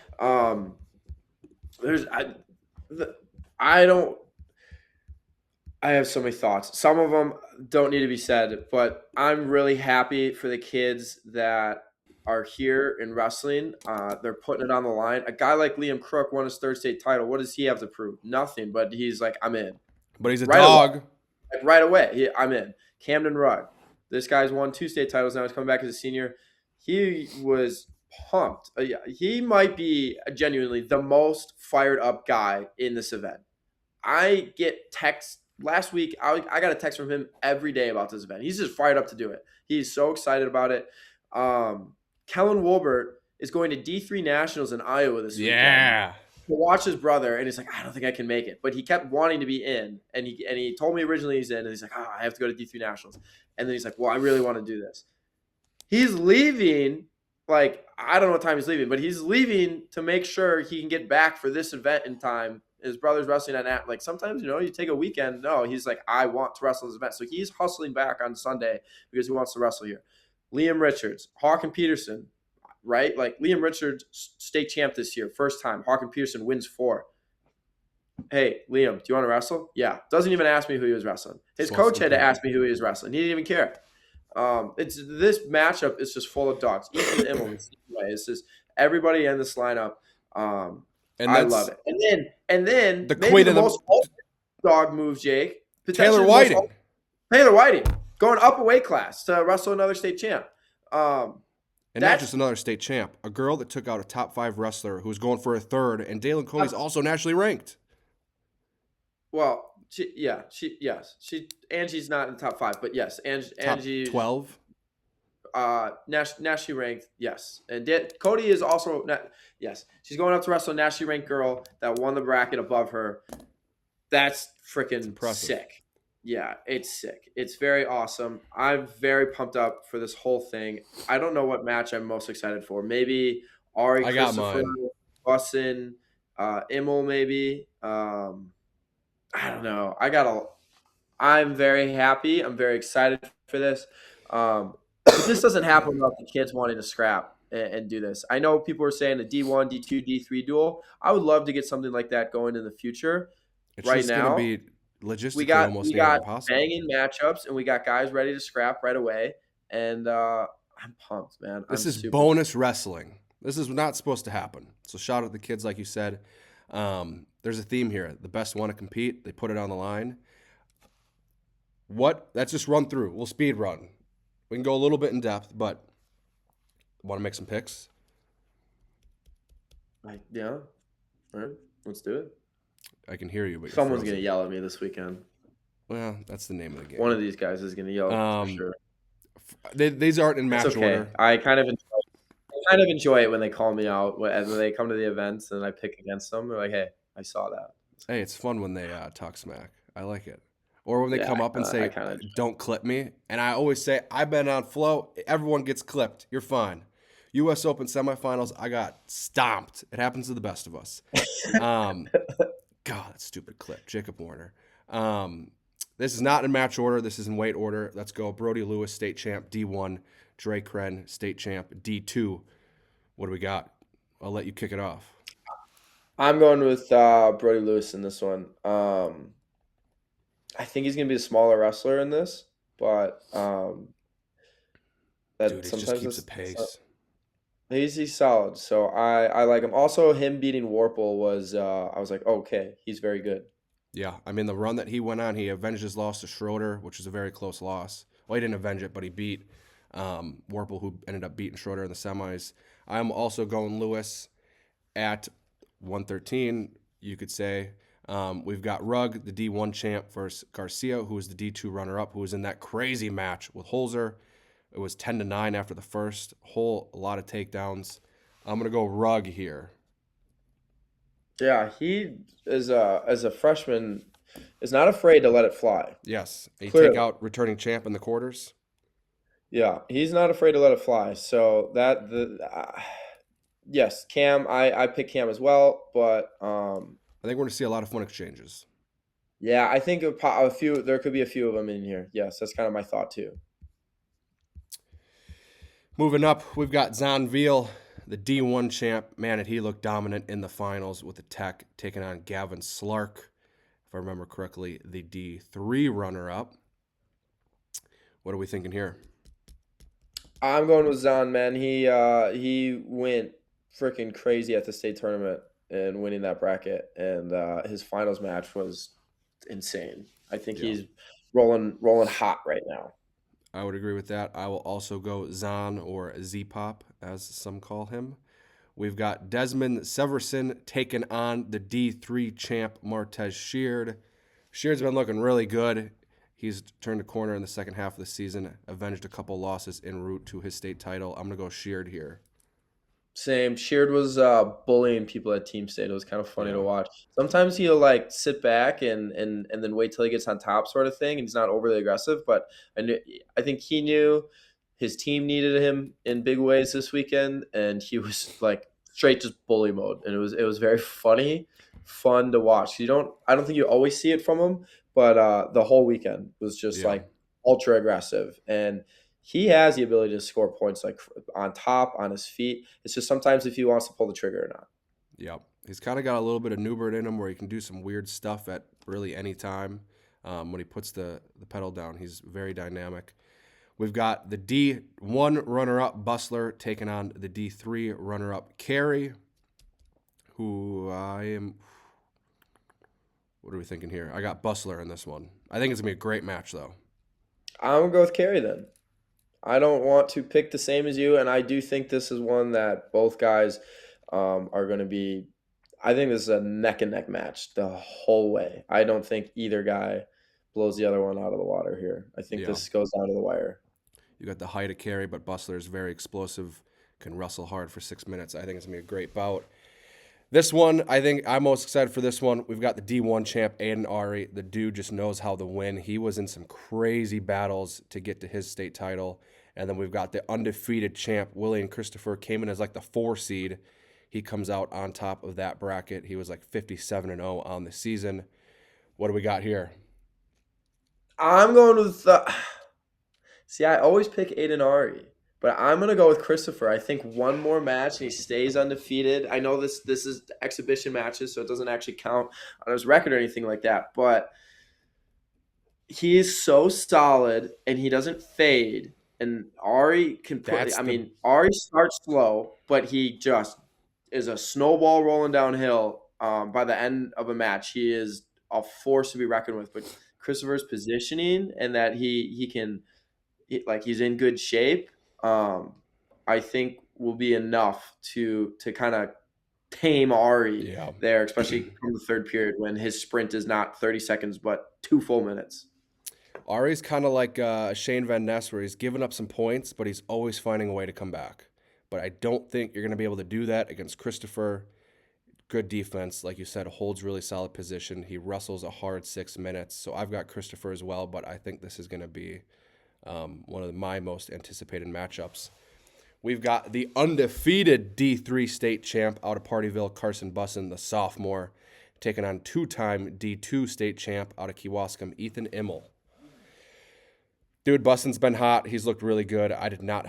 I have so many thoughts. Some of them don't need to be said, but I'm really happy for the kids that are here in wrestling. They're putting it on the line. A guy like Liam Crook won his third state title. What does he have to prove? Nothing, but he's like, I'm in. But he's a Right dog. away. Like right away, I'm in. Camden Rugg. This guy's won 2 state titles now. He's coming back as a senior. He was pumped. Yeah, he might be genuinely the most fired up guy in this event. I get texts last week. I got a text from him every day about this event. He's just fired up to do it. He's so excited about it. Kellen Wolbert is going to D3 Nationals in Iowa this weekend Yeah. to watch his brother, and he's like, I don't think I can make it, but he kept wanting to be in, and he told me originally he's in, and he's like, I have to go to D3 Nationals, and then he's like, well, I really want to do this. He's leaving. Like, I don't know what time he's leaving, but he's leaving to make sure he can get back for this event in time. His brother's wrestling at like sometimes, you take a weekend. No, he's like, I want to wrestle this event. So he's hustling back on Sunday because he wants to wrestle here. Liam Richards, Hawk and Peterson, right? Like Liam Richards, state champ this year, first time. Hawk and Peterson wins 4. Hey, Liam, do you want to wrestle? Yeah. Doesn't even ask me who he was wrestling. His coach had to ask me who he was wrestling. He didn't even care. It's this matchup is just full of dogs. Ethan Immel, it's just everybody in this lineup. And I love it. And then maybe the most dog move, Jake. Taylor Whiting. Taylor Whiting going up a weight class to wrestle another state champ. And not just another state champ. A girl that took out a top 5 wrestler who's going for a 3rd, and Dalen Coney's also nationally ranked. Well, Angie's not in the top 5, but yes, Angie top 12. Nationally ranked, yes, and Cody is also yes. She's going up to wrestle a nationally ranked girl that won the bracket above her. That's freaking sick. Yeah, it's sick. It's very awesome. I'm very pumped up for this whole thing. I don't know what match I'm most excited for. Maybe Ari Christopher, Bussin, Immel, maybe. I don't know. I'm very happy. I'm very excited for this. This doesn't happen without the kids wanting to scrap and do this. I know people are saying the D1, D2, D3 duel. I would love to get something like that going in the future. It's right now, going to be logistically we got impossible. banging matchups, and we got guys ready to scrap right away. And I'm pumped, man. This is bonus wrestling. This is not supposed to happen. So shout out to the kids, like you said. There's a theme here. The best want to compete. They put it on the line. Let's just run through. We'll speed run. We can go a little bit in depth, but want to make some picks? Yeah. All right. Let's do it. I can hear you, but someone's going to yell at me this weekend. Well, that's the name of the game. One of these guys is going to yell at me for sure. These aren't in match order. I kind of enjoy it when they call me out when they come to the events and I pick against them. They're like, hey, I saw that. Hey, it's fun when they talk smack. I like it. Or when they come up and say, don't clip me. And I always say, I've been on Flow. Everyone gets clipped. You're fine. U.S. Open semifinals, I got stomped. It happens to the best of us. God, that stupid clip. Jacob Warner. This is not in match order. This is in weight order. Let's go. Brody Lewis, state champ, D1. Dre Kren, state champ, D2. What do we got? I'll let you kick it off. I'm going with Brody Lewis in this one. I think he's going to be a smaller wrestler in this, but that dude, sometimes just keeps a pace. He's solid, so I like him. Also, him beating Warple was I was like, okay, he's very good. Yeah, I mean, the run that he went on, he avenged his loss to Schroeder, which is a very close loss. Well, he didn't avenge it, but he beat Warple, who ended up beating Schroeder in the semis. I'm also going Lewis at 113, you could say. We've got Rugg, the D1 champ, versus Garcia, who is the D2 runner-up, who was in that crazy match with Holzer. It was 10-9 after the first. A lot of takedowns. I'm going to go Rugg here. Yeah, he is as a freshman is not afraid to let it fly. Yes, he take out returning champ in the quarters. Yeah, he's not afraid to let it fly. So yes, Cam, I pick Cam as well, but I think we're going to see a lot of fun exchanges. Yeah, I think a few. There could be a few of them in here. Yes, that's kind of my thought too. Moving up, we've got Zan Veal, the D1 champ. Man, did he look dominant in the finals with the tech, taking on Gavin Slark, if I remember correctly, the D3 runner-up. What are we thinking here? I'm going with Zan, man. He went freaking crazy at the state tournament and winning that bracket, and his finals match was insane. I think he's rolling hot right now. I would agree with that. I will also go Zahn or Z-Pop, as some call him. We've got Desmond Severson taking on the D3 champ Martez Sheard. Sheard's been looking really good. He's turned a corner in the second half of the season, avenged a couple losses en route to his state title. I'm going to go Sheard here. Same. Sheard was bullying people at Team State. It was kind of funny to Yeah. watch. Sometimes he'll like sit back and then wait till he gets on top, sort of thing, and he's not overly aggressive. But I think he knew his team needed him in big ways this weekend, and he was like straight just bully mode, and it was very funny, fun to watch. I don't think you always see it from him, but the whole weekend was just Yeah. like ultra aggressive, and he has the ability to score points like on top, on his feet. It's just sometimes if he wants to pull the trigger or not. Yep. He's kind of got a little bit of Neubert in him where he can do some weird stuff at really any time. When he puts the pedal down, he's very dynamic. We've got the D1 runner-up Bustler taking on the D3 runner-up Carey, who what are we thinking here? I got Bustler in this one. I think it's going to be a great match, though. I'm going to go with Carey then. I don't want to pick the same as you, and I do think this is one that both guys are going to be – I think this is a neck-and-neck match the whole way. I don't think either guy blows the other one out of the water here. I think this goes down to the wire. You got the height of Carey, but Bustler is very explosive, can wrestle hard for 6 minutes. I think it's going to be a great bout. This one, I think I'm most excited for this one. We've got the D1 champ, Aiden Ari. The dude just knows how to win. He was in some crazy battles to get to his state title. And then we've got the undefeated champ, William Christopher, came in as like the 4 seed. He comes out on top of that bracket. He was like 57-0 on the season. What do we got here? I'm going with see, I always pick Aiden Ari, but I'm going to go with Christopher. I think one more match and he stays undefeated. I know this is exhibition matches, so it doesn't actually count on his record or anything like that, but he is so solid and he doesn't fade. And Ari can play. Ari starts slow, but he just is a snowball rolling downhill. By the end of a match, he is a force to be reckoned with. But Christopher's positioning and that he's in good shape, I think will be enough to kind of tame Ari there, especially from the third period when his sprint is not 30 seconds but 2 full minutes. Ari's kind of like Shane Van Ness, where he's giving up some points, but he's always finding a way to come back. But I don't think you're going to be able to do that against Christopher. Good defense, like you said, holds really solid position. He wrestles a hard 6 minutes. So I've got Christopher as well, but I think this is going to be one of my most anticipated matchups. We've got the undefeated D3 state champ out of Partyville, Carson Bussin, the sophomore, taking on 2-time D2 state champ out of Kewaskum, Ethan Immel. Dude, Bussin's been hot. He's looked really good. I did not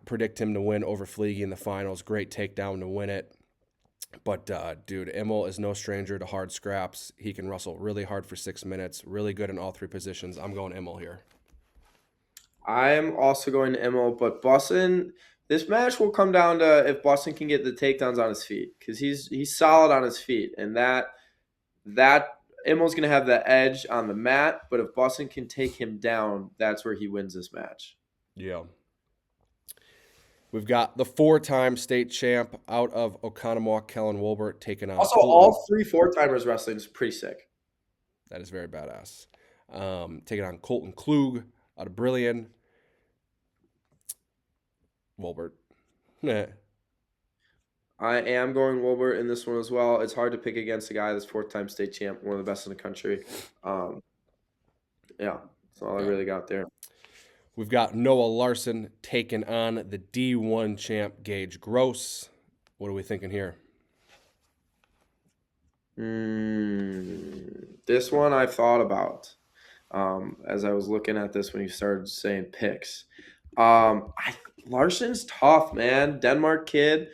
predict him to win over Fleege in the finals. Great takedown to win it. But, dude, Immel is no stranger to hard scraps. He can wrestle really hard for 6 minutes. Really good in all 3 positions. I'm going Immel here. I'm also going to Immel, but Bussin, this match will come down to if Bussin can get the takedowns on his feet, because he's solid on his feet, and that Immel's going to have the edge on the mat, but if Bussin can take him down, that's where he wins this match. Yeah. We've got the 4-time state champ out of Oconomowoc, Kellen Wolbert, taking on. Also, all 3 4-timers wrestling is pretty sick. That is very badass. Taking on Colton Klug out of Brillion. Wolbert. I am going Neubert in this one as well. It's hard to pick against a guy that's 4-time state champ, one of the best in the country. That's all I really got there. We've got Noah Larson taking on the D1 champ, Gage Gross. What are we thinking here? This one I've thought about as I was looking at this when you started saying picks. Larson's tough, man. Denmark kid.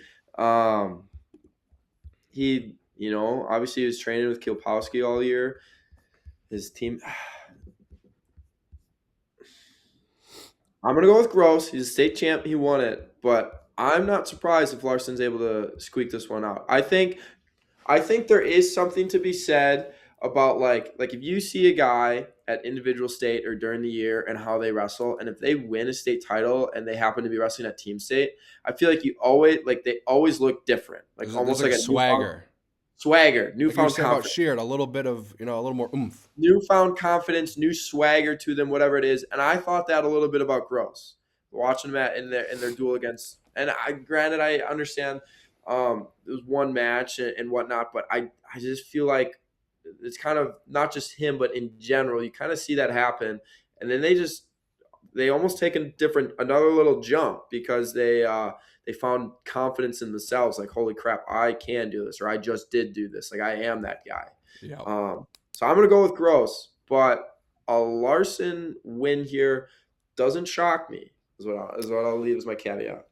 He, obviously he was training with Kielpowski all year. His team. I'm going to go with Gross. He's a state champ. He won it. But I'm not surprised if Larson's able to squeak this one out. I think there is something to be said about like if you see a guy at individual state or during the year and how they wrestle. And if they win a state title and they happen to be wrestling at team state, I feel like they always look different, like There's almost like like a swagger. Swagger, Like you newfound said about confidence, Sheard, a little bit of, a little more oomph. newfound confidence, new swagger to them, whatever it is. And I thought that a little bit about Gross, watching them in their duel against. And I understand it was one match and whatnot, but I just feel like it's kind of not just him, but in general, you kind of see that happen, and then they almost take another little jump because they found confidence in themselves, like, holy crap, I can do this, or I just did do this, like I am that guy. Yeah. So I'm gonna go with Gross, but a Larson win here doesn't shock me. Is what I'll leave as my caveat.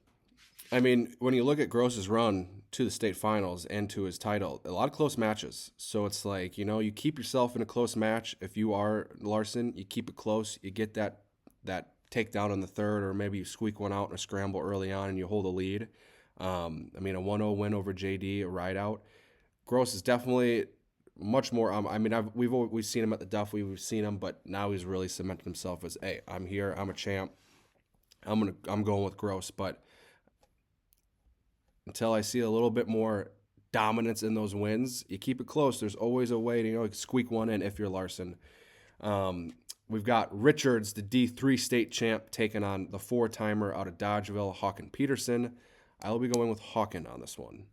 I mean, when you look at Gross's run to the state finals and to his title, a lot of close matches. So it's like, you keep yourself in a close match. If you are Larson, you keep it close. You get that takedown in the third, or maybe you squeak one out in a scramble early on and you hold a lead. I mean, a 1-0 win over JD, a ride out. Gross is definitely much more. We've seen him at the Duff. We've seen him, but now he's really cemented himself as, hey, I'm here. I'm a champ. I'm going with Gross, but until I see a little bit more dominance in those wins, you keep it close. There's always a way to squeak one in if you're Larson. We've got Richards, the D3 state champ, taking on the 4-timer out of Dodgeville, Hawken Peterson. I will be going with Hawken on this one.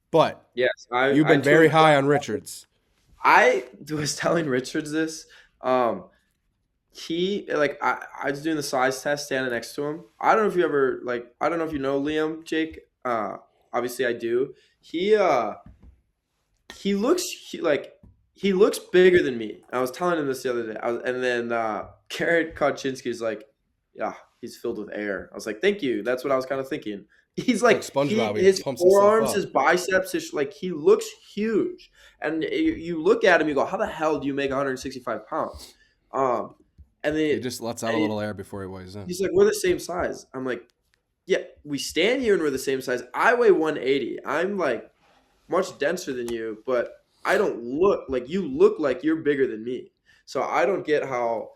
But yes, you've been very high on Richards. I was telling Richards this. He I was doing the size test standing next to him. I don't know if you know Liam, Jake. Obviously I do. He looks bigger than me. I was telling him this the other day. And then Garrett Kaczynski's like, yeah, he's filled with air. I was like, thank you. That's what I was kind of thinking. He's like SpongeBob, his forearms, his biceps, he looks huge. And you look at him, you go, how the hell do you make 165 pounds? And then he just lets out a little air before he weighs in. He's like, we're the same size. I'm like, yeah, we stand here and we're the same size. I weigh 180. I'm like much denser than you, but I don't look like you look like you're bigger than me. So I don't get how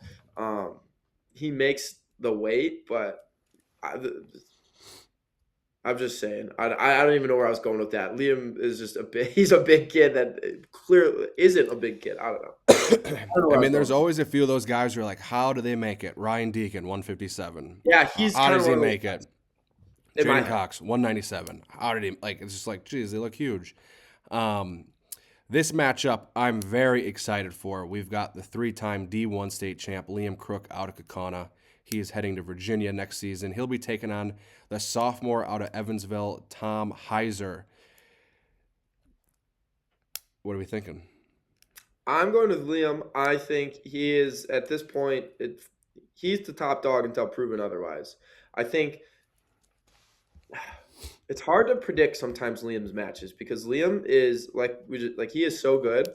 he makes the weight, but I'm just saying. I don't even know where I was going with that. Liam is just he's a big kid that clearly isn't a big kid. I don't know. I mean, there's always a few of those guys who are like, how do they make it? Ryan Deacon, 157. Yeah, he's how does he make it? In my Jaden Cox, 197. How did he, it's just like, geez, they look huge. This matchup I'm very excited for. We've got the 3-time D1 state champ, Liam Crook, out of Kaukauna. He is heading to Virginia next season. He'll be taking on the sophomore out of Evansville, Tom Heiser. What are we thinking? I'm going with Liam. I think he is, at this point, he's the top dog until proven otherwise. I think it's hard to predict sometimes Liam's matches because Liam is he is so good,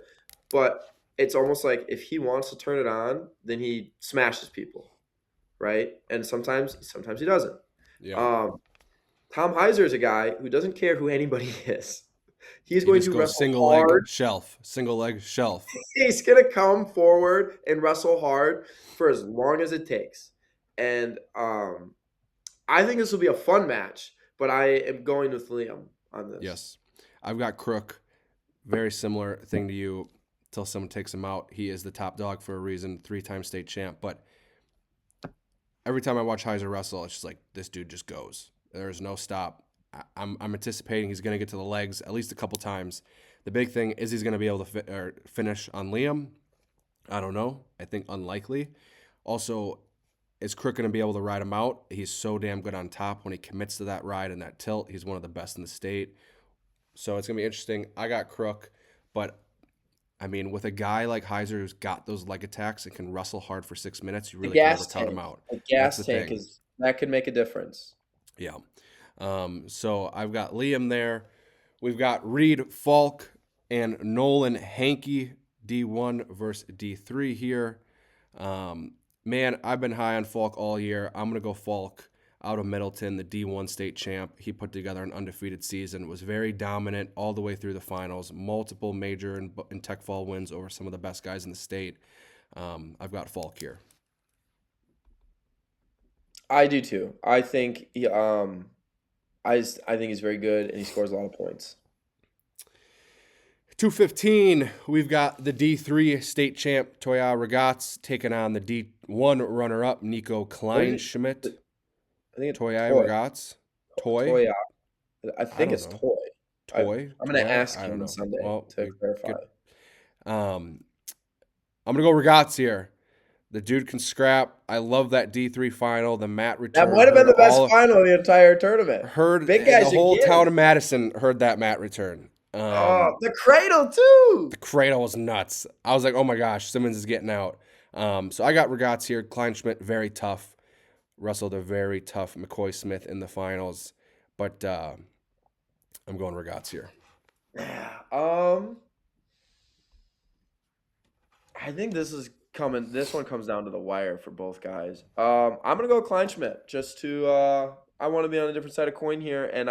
but it's almost like if he wants to turn it on, then he smashes people, right? And sometimes he doesn't. Yeah. Tom Heiser is a guy who doesn't care who anybody is. He's going to wrestle single hard. Single leg shelf. He's going to come forward and wrestle hard for as long as it takes. And I think this will be a fun match, but I am going with Liam on this. Yes. I've got Crook. Very similar thing to you until someone takes him out. He is the top dog for a reason, 3-time state champ. But every time I watch Heiser wrestle, it's just like, this dude just goes. There's no stop. I'm anticipating he's going to get to the legs at least a couple times. The big thing is he's going to be able to finish on Liam. I don't know. I think unlikely. Also, is Crook going to be able to ride him out? He's so damn good on top when he commits to that ride and that tilt. He's one of the best in the state. So it's going to be interesting. I got Crook, but I mean, with a guy like Heiser who's got those leg attacks and can wrestle hard for 6 minutes, you really can never count him out. A gas tank that could make a difference. Yeah. So I've got Liam there. We've got Reed Falk and Nolan Hankey, D1 versus D3 here. Man, I've been high on Falk all year. I'm going to go Falk out of Middleton, the D1 state champ. He put together an undefeated season, was very dominant all the way through the finals, multiple major and tech fall wins over some of the best guys in the state. I've got Falk here. I do too. I think I think he's very good and he scores a lot of points. 215, we've got the D3 state champ Toya Ragaz taking on the D1 runner-up Nico Kleinschmidt. I think it's Toya Toy. Ragaz? Toy? Toy. I I think don't it's know. Toy. Toy? I'm going to Toya? ask I don't him know. Sunday Well, to clarify. good. I'm going to go Ragaz here. The dude can scrap. I love that D3 final. The Matt return. That might have been the best all, final of the entire tournament. Heard Big guys the whole again. town of Madison heard that Matt return. The cradle too. The cradle was nuts. I was like, oh my gosh, Simmons is getting out. So I got Ragaz here. Kleinschmidt, very tough. Wrestled a very tough McCoy Smith in the finals. But I'm going Ragaz here. I think this one comes down to the wire for both guys. I'm gonna go Kleinschmidt just to I want to be on a different side of coin here, and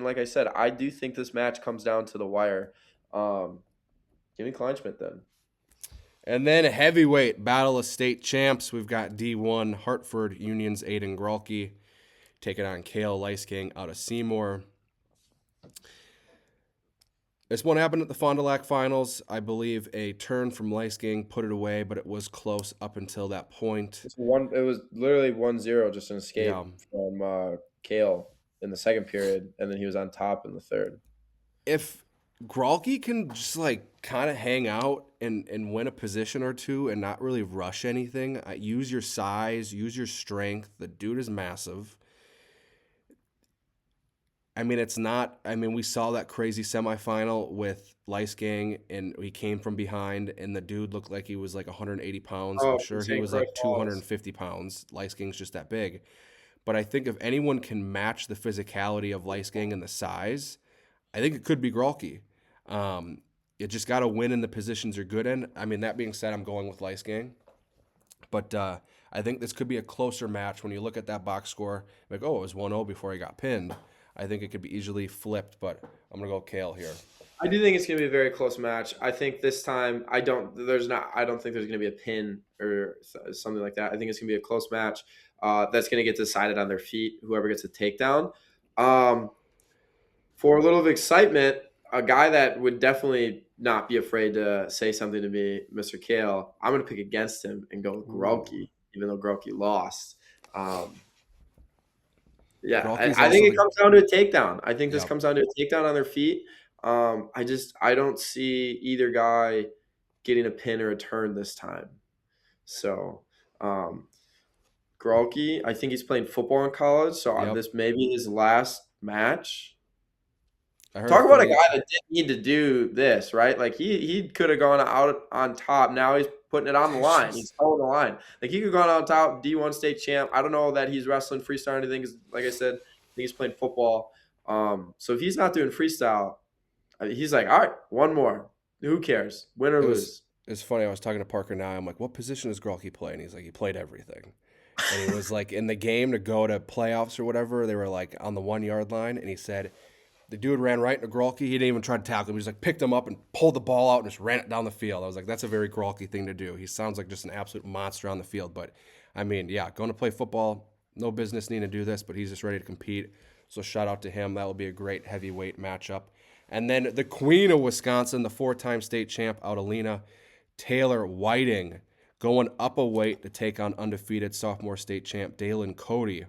like I said, I do think this match comes down to the wire. Give me Kleinschmidt then. And then heavyweight battle of state champs. We've got D1 Hartford Union's Aiden Gralke taking on Kale Leisking out of Seymour. This one happened at the Fond du Lac finals. I believe a turn from Leisking put it away, but it was close up until that point. It was literally 1-0, just an escape from Kale in the second period, and then he was on top in the third. If Gralke can just kind of hang out and win a position or two and not really rush anything, use your size, use your strength. The dude is massive. I mean, we saw that crazy semifinal with Leisking, and he came from behind, and the dude looked like he was 180 pounds. I'm sure he was 250 pounds. Leisking's just that big. But I think if anyone can match the physicality of Leisking and the size, I think it could be Gralke. You just got to win in the positions you're good in. I mean, that being said, I'm going with Leisking. But I think this could be a closer match when you look at that box score. It was 1-0 before he got pinned. I think it could be easily flipped, but I'm going to go Kale here. I do think it's going to be a very close match. I think this time I don't think there's going to be a pin or something like that. I think it's going to be a close match that's going to get decided on their feet, whoever gets a takedown. For a little of excitement, a guy that would definitely not be afraid to say something to me, Mr. Kale, I'm going to pick against him and go with Gralke, even though Gralke lost. Yeah, I think it comes down to a takedown. I think this comes down to a takedown on their feet. I don't see either guy getting a pin or a turn this time. So, Gralke, I think he's playing football in college, so this may be his last match. Talk about a guy that didn't need to do this, right? He could have gone out on top. Now he's putting it on the line. He's holding the line. He could have gone on top, D1 state champ. I don't know that he's wrestling freestyle or anything. Like I said, I think he's playing football. So if he's not doing freestyle, he's like, all right, one more. Who cares? Win or lose. It's funny. I was talking to Parker now. I'm like, what position does Gralke play? And he's like, he played everything. And he was in the game to go to playoffs or whatever. They were on the 1 yard line. And he said, the dude ran right into Gralke. He didn't even try to tackle him. He just picked him up and pulled the ball out and just ran it down the field. I was like, that's a very Gralke thing to do. He sounds like just an absolute monster on the field. But, I mean, yeah, going to play football, no business needing to do this, but he's just ready to compete. So shout out to him. That will be a great heavyweight matchup. And then the queen of Wisconsin, the 4-time state champ, Adelina Taylor Whiting, going up a weight to take on undefeated sophomore state champ Dalen Cody.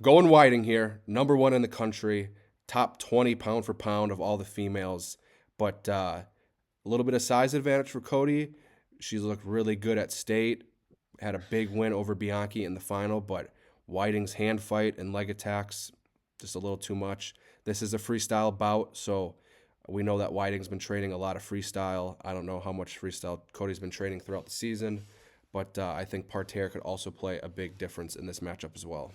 Going Whiting here, number 1 in the country, top 20 pound for pound of all the females, but a little bit of size advantage for Cody. She's looked really good at state, had a big win over Bianchi in the final, but Whiting's hand fight and leg attacks, just a little too much. This is a freestyle bout, so we know that Whiting's been training a lot of freestyle. I don't know how much freestyle Cody's been training throughout the season, but I think parterre could also play a big difference in this matchup as well.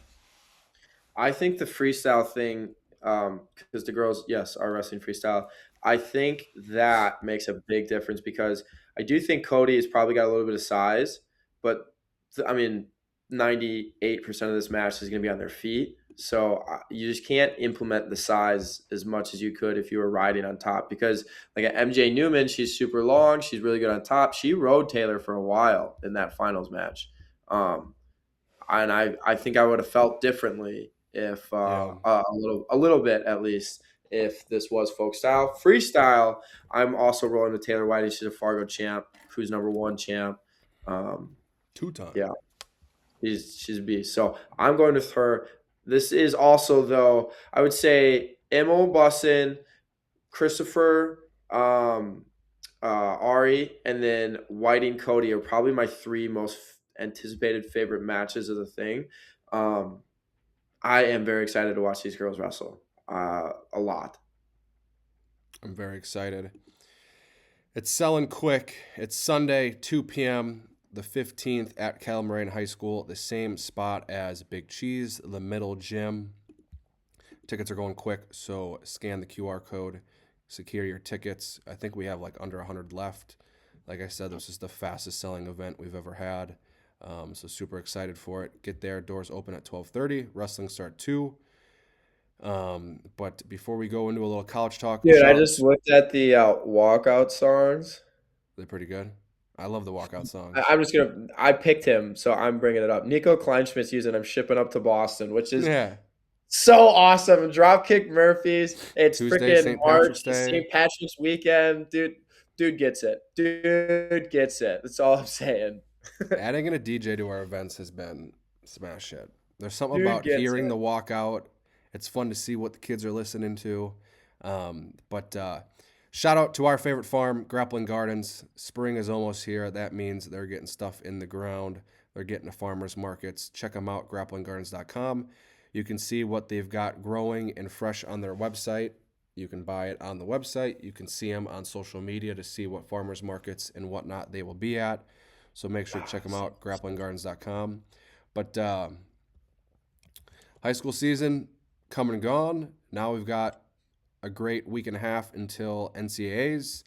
I think the freestyle thing, because the girls, yes, are wrestling freestyle, I think that makes a big difference because I do think Cody has probably got a little bit of size, but 98% of this match is going to be on their feet. So you just can't implement the size as much as you could if you were riding on top, because like at MJ Newman, she's super long. She's really good on top. She rode Taylor for a while in that finals match. Um, and I think I would have felt differently if Yeah. a little bit at least if this was folk style. Freestyle, I'm also rolling with Taylor Whiting. She's a Fargo champ, who's #1 champ. Um, 2-time. yeah, she's a beast. So I'm going with her. This is also though I would say Emil Bussin, Christopher, Ari, and then Whiting Cody are probably my 3 most anticipated favorite matches of the thing. Um, I am very excited to watch these girls wrestle a lot. I'm very excited. It's selling quick. It's Sunday, 2 p.m., the 15th at Calamarain High School, the same spot as Big Cheese, the middle gym. Tickets are going quick, so scan the QR code, secure your tickets. I think we have like under 100 left. Like I said, this is the fastest selling event we've ever had. So super excited for it. Get there. Doors open at 12:30. Wrestling start 2. But before we go into a little college talk, Dude, I just looked at the walkout songs. they're pretty good. I love the walkout songs. I'm just gonna. I picked him, so I'm bringing it up. Nico Kleinschmidt's using "I'm Shipping Up to Boston," which is Yeah. so awesome. Dropkick Murphys. It's Tuesday, freaking St. March, Patrick's Day. St. Patrick's weekend, dude. Dude gets it. Dude gets it. That's all I'm saying. Adding in a DJ to our events has been smash hit. There's something Dude about gets hearing it. the walkout. It's fun to see what the kids are listening to. But shout out to our favorite farm, Grappling Gardens. Spring is almost here. That means they're getting stuff in the ground. They're getting to farmers markets. Check them out, grapplinggardens.com. You can see what they've got growing and fresh on their website. You can buy it on the website. You can see them on social media to see what farmers markets and whatnot they will be at. So make sure to check them out, grapplinggardens.com. But high school season coming and gone. Now we've got a great week and a half until NCAAs.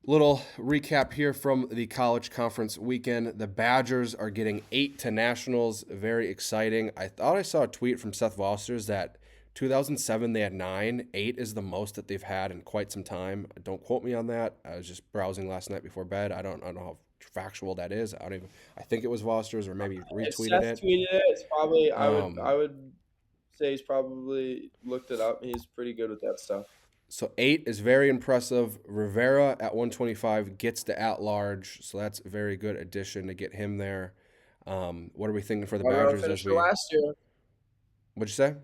Little recap here from the college conference weekend. The Badgers are getting 8 to nationals. Very exciting. I thought I saw a tweet from Seth Vosters that 2007 they had 9. 8 is the most that they've had in quite some time. Don't quote me on that. I was just browsing last night before bed. I don't know how factual that is. I think it was Vosters or maybe retweeted If Seth it. tweeted it, it's probably I would say he's probably looked it up. He's pretty good with that stuff. So 8 is very impressive. Rivera at 125 gets to at-large, so that's a very good addition to get him there. What are we thinking for the Blood round Badgers as finisher we? last year. What'd you say?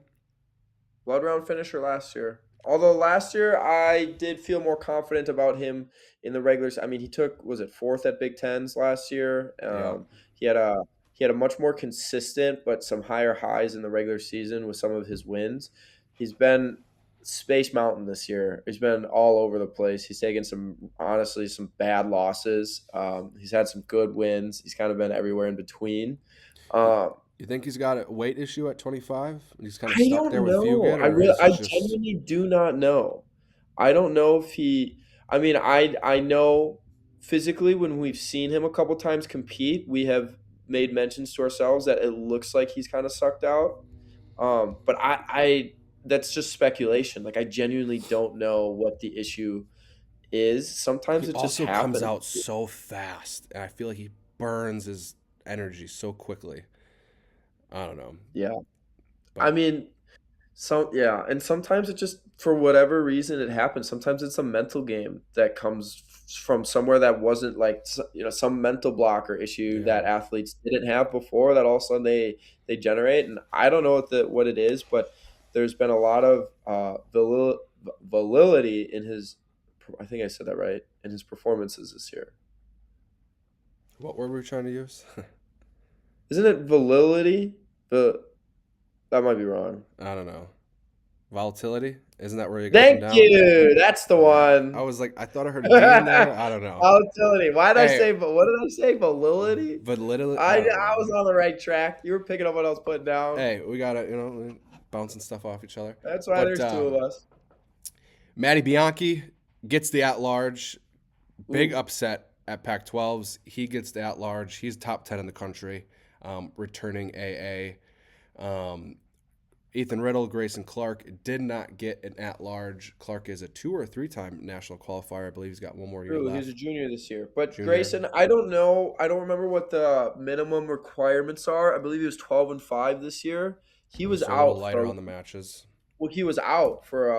Blood round finisher last year. Although last year I did feel more confident about him in the regulars. I mean, he took, was it 4th at Big Tens last year? Yeah. He had a much more consistent but some higher highs in the regular season with some of his wins. He's been Space Mountain this year. He's been all over the place. He's taken honestly some bad losses. He's had some good wins. He's kind of been everywhere in between. You think he's got a weight issue at 25? He's kind of I stuck don't there with know. Fugit, I or really, is I it just genuinely do not know. I don't know if he. I mean, I know physically when we've seen him a couple times compete, we have made mentions to ourselves that it looks like he's kind of sucked out. But I that's just speculation. Like I genuinely don't know what the issue is. Sometimes he it just also comes happens. out so fast, and I feel like he burns his energy so quickly. I don't know, Yeah. I but mean, yeah, and sometimes it just for whatever reason it happens. Sometimes it's a mental game that comes from somewhere that wasn't like some mental block or issue yeah. that athletes didn't have before that all of a sudden they generate. And I don't know what it is, but there's been a lot of validity in his. I think I said that right, in his performances this year. What word were we trying to use? Isn't it validity? But that might be wrong. I don't know. Volatility? Isn't that where you get them Thank down? you. That's the I one. was like, I thought I heard a D in there. I don't know. Volatility. Why did I Hey, say? What did I say? Validity. but literally, I I don't I was know. on the right track. You were picking up what I was putting down. Hey, we gotta, bouncing stuff off each other. That's why But there's 2 of us. Matty Bianchi gets the at-large. Big Ooh. upset at Pac-12s. He gets the at-large. He's top 10 in the country, returning AA. Ethan Riddle, Grayson Clark did not get an at-large. Clark is a 2 or 3-time national qualifier. I believe he's got one more year True, he was left. a junior this year. But Junior. Grayson, I don't know. I don't remember what the minimum requirements are. I believe he was 12-5 this year. He was So a little out lighter for on the matches. well, he was out for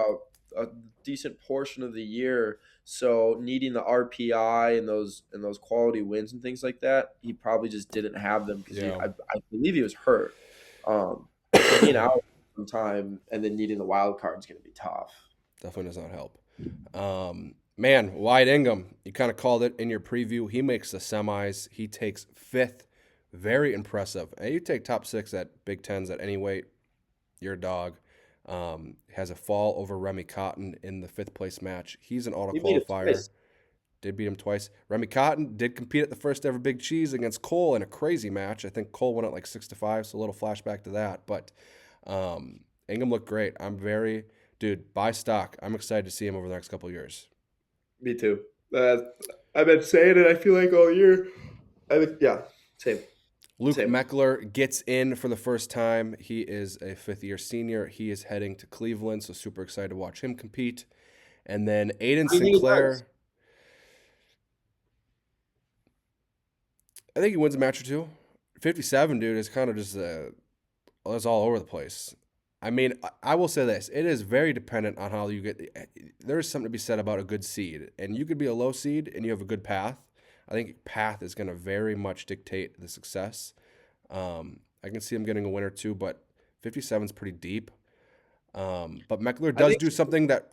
a decent portion of the year. So needing the RPI and those quality wins and things like that, he probably just didn't have them because Yeah. I believe he was hurt. So being out some time and then needing the wild card is going to be tough. Definitely does not help. Man, Wyatt Ingham, you kind of called it in your preview. He makes the semis. He takes 5th. Very impressive. And you take top 6 at Big Tens at any weight, you're a dog. Has a fall over Remy Cotton in the 5th place match. He's an auto He beat him qualifier. twice. Did beat him twice. Remy Cotton did compete at the first ever Big Cheese against Cole in a crazy match. I think Cole won it like 6-5, so a little flashback to that. But Ingham looked great. Dude, buy stock. I'm excited to see him over the next couple of years. Me too. I've been saying it, I feel like, all year. Same. Luke Same. Meckler gets in for the first time. He is a 5th-year senior. He is heading to Cleveland, so super excited to watch him compete. And then Aiden do you think he Sinclair. does? I think he wins a match or two. 57, dude, is kind of just it's all over the place. I mean, I will say this. It is very dependent on how you get – there is something to be said about a good seed. And you could be a low seed and you have a good path. I think path is going to very much dictate the success. I can see him getting a win or two, but 57 is pretty deep. But Meckler does do something that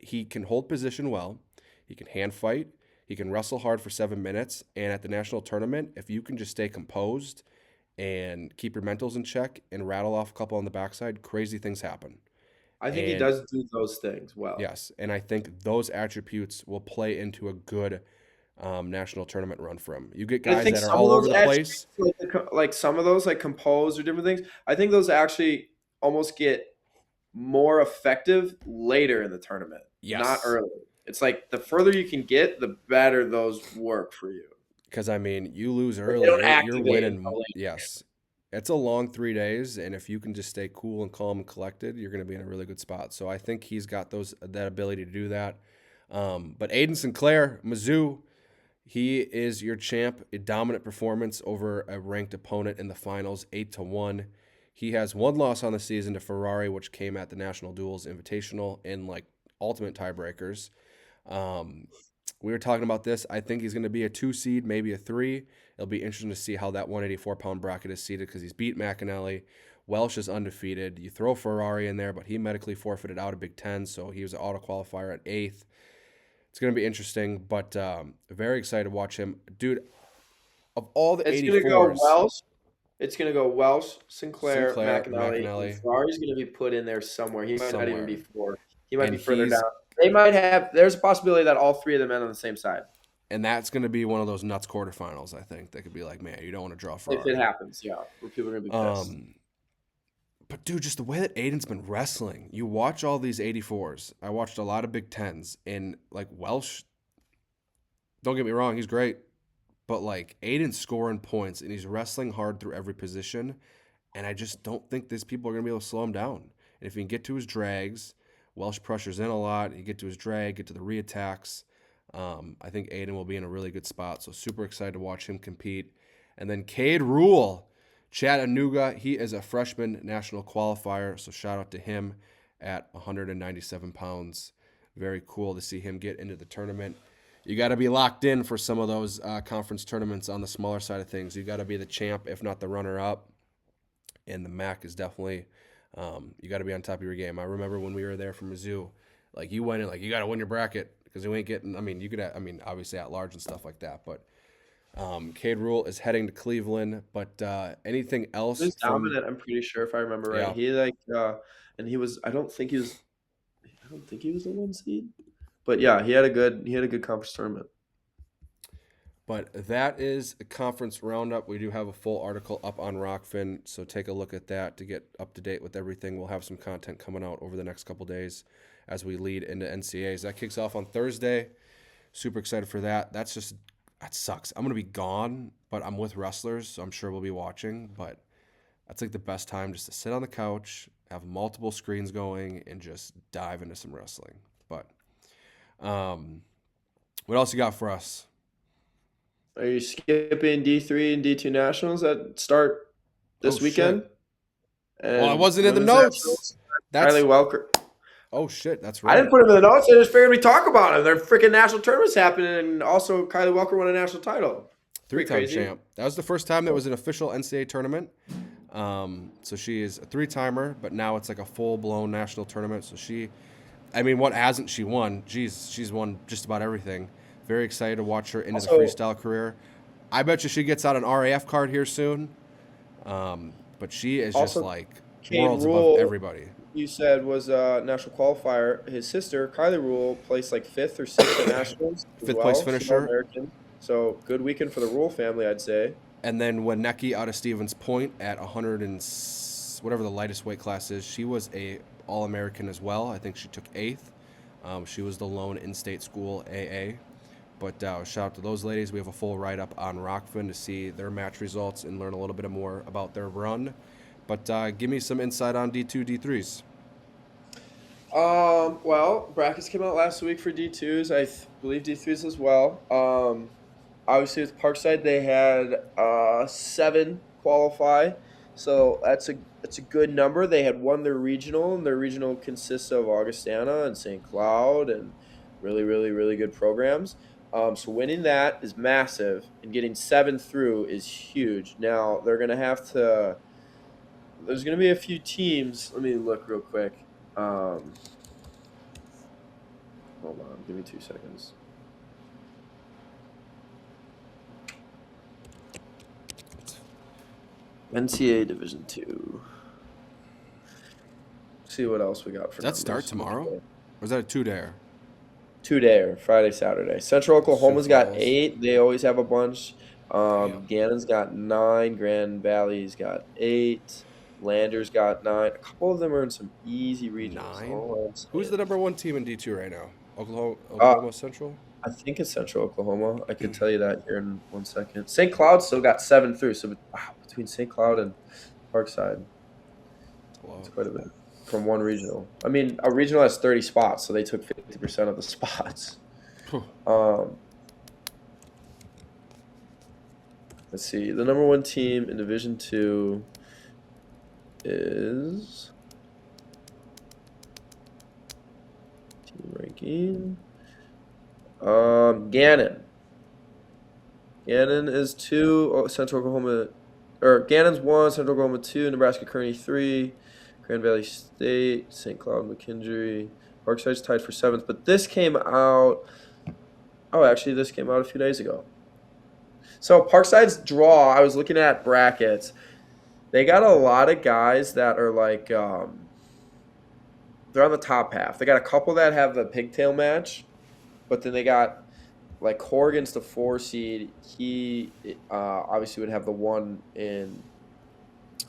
he can hold position well. He can hand fight. He can wrestle hard for 7 minutes. And at the national tournament, if you can just stay composed and keep your mentals in check and rattle off a couple on the backside, crazy things happen. I think he does do those things well. Yes, and I think those attributes will play into a good national tournament run for him. You get guys that are all over the place. Like some of those, like composed or different things, I think those actually almost get more effective later in the tournament, not early. It's like the further you can get, the better those work for you. Because, I mean, you lose early, you're winning. Yes. It's a long 3 days, and if you can just stay cool and calm and collected, you're going to be in a really good spot. So I think he's got that ability to do that. But Aiden Sinclair, Mizzou, he is your champ. A dominant performance over a ranked opponent in the finals, 8-1. He has one loss on the season to Ferrari, which came at the National Duels Invitational in like ultimate tiebreakers. We were talking about this. I think he's going to be a 2 seed, maybe a 3. It'll be interesting to see how that 184-pound bracket is seeded because he's beat McAnally. Welsh is undefeated. You throw Ferrari in there, but he medically forfeited out of Big Ten, so he was an auto qualifier at 8th. It's going to be interesting, but very excited to watch him. Dude, of all the 84s. It's going to go Welsh, Sinclair, McAnally. Ferrari's going to be put in there somewhere. He might not even be 4. He might be further down. They might have – there's a possibility that all 3 of them end on the same side. And that's going to be one of those nuts quarterfinals, I think. That could be like, man, you don't want to draw Ferrari. If it happens, yeah. Where people are going to be pissed. But, dude, just the way that Aiden's been wrestling. You watch all these 84s. I watched a lot of Big Tens. And, like, Welsh, don't get me wrong, he's great. But, like, Aiden's scoring points, and he's wrestling hard through every position. And I just don't think these people are going to be able to slow him down. And if he can get to his drags, Welsh pressures in a lot. He get to his drag, get to the reattacks. I think Aiden will be in a really good spot. So super excited to watch him compete. And then Cade Rule, Chattanooga. He is a freshman national qualifier. So shout out to him at 197 pounds. Very cool to see him get into the tournament. You got to be locked in for some of those conference tournaments on the smaller side of things. You got to be the champ, if not the runner-up. And the MAC is definitely you got to be on top of your game. I remember when we were there for Mizzou, like you went in, like you got to win your bracket because you ain't getting. I mean, you could. Obviously at large and stuff like that. But Cade Rule is heading to Cleveland. But anything else? He was dominant. I'm pretty sure if I remember right. Yeah. He and he was. I don't think he was the 1 seed. But yeah, he had a good conference tournament. But that is a conference roundup. We do have a full article up on Rokfin, so take a look at that to get up to date with everything. We'll have some content coming out over the next couple days as we lead into NCAAs. That kicks off on Thursday. Super excited for that. That sucks. I'm going to be gone, but I'm with wrestlers, so I'm sure we'll be watching. But that's like the best time just to sit on the couch, have multiple screens going, and just dive into some wrestling. But what else you got for us? Are you skipping D3 and D2 nationals that start this weekend? Shit. Well, I And wasn't in the women's notes. nationals, That's Kylie Welker. oh shit. That's I right. didn't put them in the notes. I just figured we'd talk about them. Their freaking national tournaments happening, and also Kylie Welker won a national title. Pretty Three-time crazy. champ. That was the first time there was an official NCAA tournament. So she is a three-timer, but now it's like a full-blown national tournament. So what hasn't she won? Jeez, she's won just about everything. Very excited to watch her into the freestyle career. I bet you she gets out an RAF card here soon. But she is just like worlds above everybody. You said was a national qualifier. His sister, Kylie Rule, placed like 5th or 6th at nationals. Fifth place finisher. American. So good weekend for the Rule family, I'd say. And then Winnecke out of Stevens Point at 100 and whatever the lightest weight class is, she was a All-American as well. I think she took 8th. She was the lone in-state school AA. But shout out to those ladies. We have a full write-up on Rokfin to see their match results and learn a little bit more about their run. But give me some insight on D2, D3s. Well, brackets came out last week for D2s. I believe D3s as well. Obviously with Parkside they had 7 qualify, so that's a good number. They had won their regional, and their regional consists of Augustana and St. Cloud and really good programs. So winning that is massive, and getting 7 through is huge. Now they're gonna have to. There's gonna be a few teams. Let me look real quick. Hold on, give me 2 seconds. NCAA Division II. See what else we got for. Does that start tomorrow? Or is that a 2-dayer? 2-dayer, Friday, Saturday. Central Oklahoma's got 8. They always have a bunch. Gannon's got 9. Grand Valley's got 8. Lander's got 9. A couple of them are in some easy regions. 9? Who's the number 1 team in D2 right now? Oklahoma Central? I think it's Central Oklahoma. I can tell you that here in 1 second. St. Cloud still got 7 through. So between St. Cloud and Parkside, it's quite a bit from one regional. I mean, a regional has 30 spots, so they took 50% of the spots. Let's see. The number 1 team in Division II is team ranking. Gannon. Gannon is 2. Central Oklahoma, or Gannon's 1. Central Oklahoma 2. Nebraska Kearney 3. Grand Valley State, St. Cloud, McKendree. Parkside's tied for 7th, but this came out. Oh, actually, this came out a few days ago. So Parkside's draw. I was looking at brackets. They got a lot of guys that are like, they're on the top half. They got a couple that have the pigtail match, but then they got like Corrigan's the 4 seed. He obviously would have the 1 in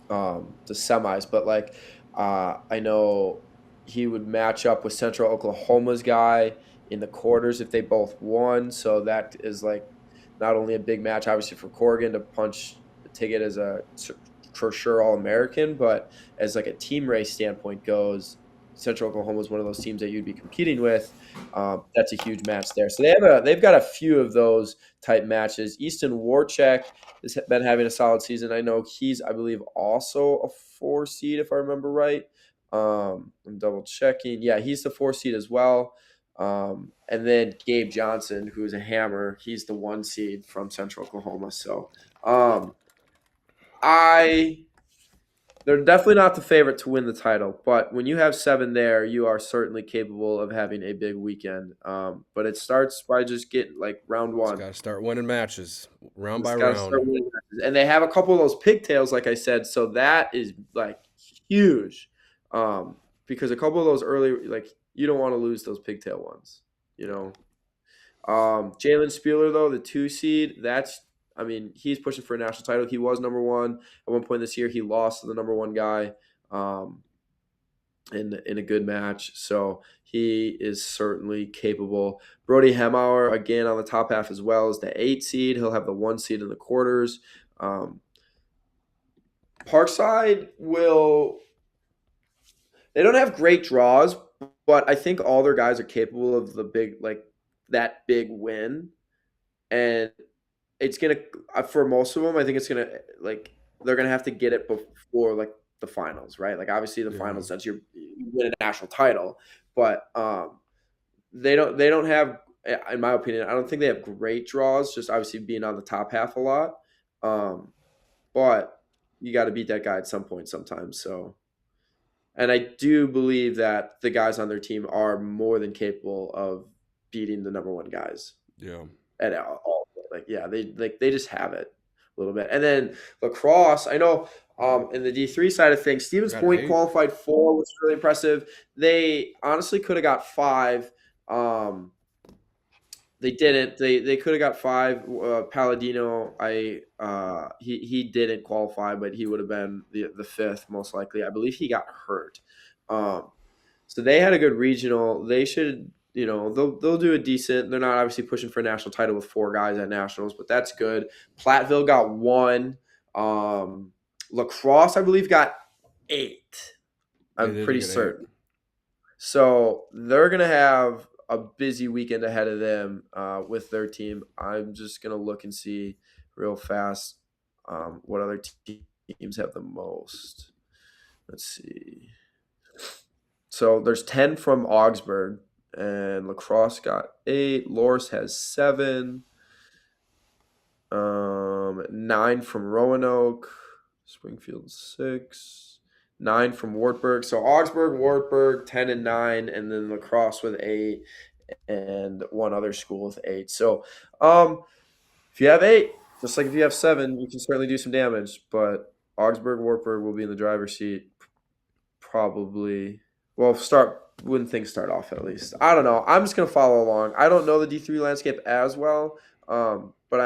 the semis, but like I know he would match up with Central Oklahoma's guy in the quarters if they both won. So that is like not only a big match, obviously, for Corrigan to punch the ticket as a for sure All-American, but as like a team race standpoint goes, Central Oklahoma is one of those teams that you'd be competing with. That's a huge match there. So they've got a few of those type matches. Easton Warchek has been having a solid season. I know he's, I believe, also a 4 seed if I remember right. I'm double checking. Yeah, he's the 4 seed as well. And then Gabe Johnson, who's a hammer, he's the 1 seed from Central Oklahoma. So they're definitely not the favorite to win the title, but when you have 7 there, you are certainly capable of having a big weekend. But it starts by just getting like round 1. Got to start winning matches round by round. And they have a couple of those pigtails, like I said, so that is like huge. Because a couple of those early, like you don't want to lose those pigtail ones, you know. Jalen Spieler though, the 2 seed, he's pushing for a national title. He was number 1 at one point this year. He lost to the number 1 guy in a good match. So he is certainly capable. Brody Hemauer, again, on the top half as well, is the 8 seed. He'll have the 1 seed in the quarters. Parkside will They don't have great draws, but I think all their guys are capable of the big that big win, and it's gonna for most of them. I think it's gonna they're gonna have to get it before the finals, right? Like obviously the Yeah. finals, that's you win a national title, but they don't have, in my opinion, I don't think they have great draws. Just obviously being on the top half a lot, but you got to beat that guy at some point, sometimes. So, and I do believe that the guys on their team are more than capable of beating the number one guys. Yeah. At all, they just have it a little bit. And then lacrosse, I know, in the D3 side of things, Stevens Got Point 8. qualified 4, which is really impressive. They honestly could have got 5. They didn't. They could have got 5. Palladino, he didn't qualify, but he would have been the 5th most likely. I believe he got hurt. So they had a good regional. They should, they'll do a decent. They're not obviously pushing for a national title with 4 guys at nationals, but that's good. Platteville got 1. Lacrosse, I believe, got 8. They I'm did pretty get 8. certain. So they're gonna have a busy weekend ahead of them with their team. I'm just gonna look and see real fast what other teams have the most. Let's see. So there's 10 from Augsburg, and Lacrosse got 8. Loris has 7. 9 from Roanoke. Springfield 6. 9 from Wartburg. So Augsburg, Wartburg, 10 and 9, and then Lacrosse with 8, and one other school with 8. So if you have 8, just like if you have 7, you can certainly do some damage. But Augsburg, Wartburg will be in the driver's seat probably. Well, when things start off, at least. I don't know. I'm just gonna follow along. I don't know the D3 landscape as well, but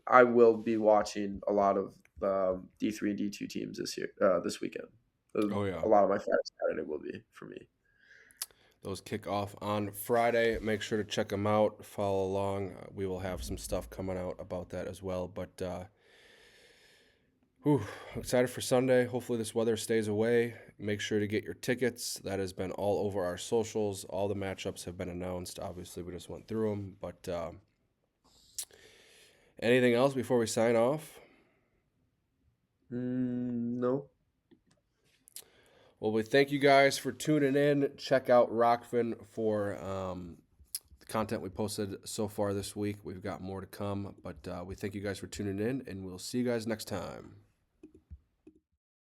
I will be watching a lot of D3 and D2 teams this weekend. Oh, yeah. A lot of my Friday Saturday will be for me. Those kick off on Friday. Make sure to check them out. Follow along. We will have some stuff coming out about that as well. But excited for Sunday. Hopefully this weather stays away. Make sure to get your tickets. That has been all over our socials. All the matchups have been announced. Obviously, we just went through them. But anything else before we sign off? No. Well, we thank you guys for tuning in. Check out Rokfin for the content we posted so far this week. We've got more to come, but we thank you guys for tuning in, and we'll see you guys next time.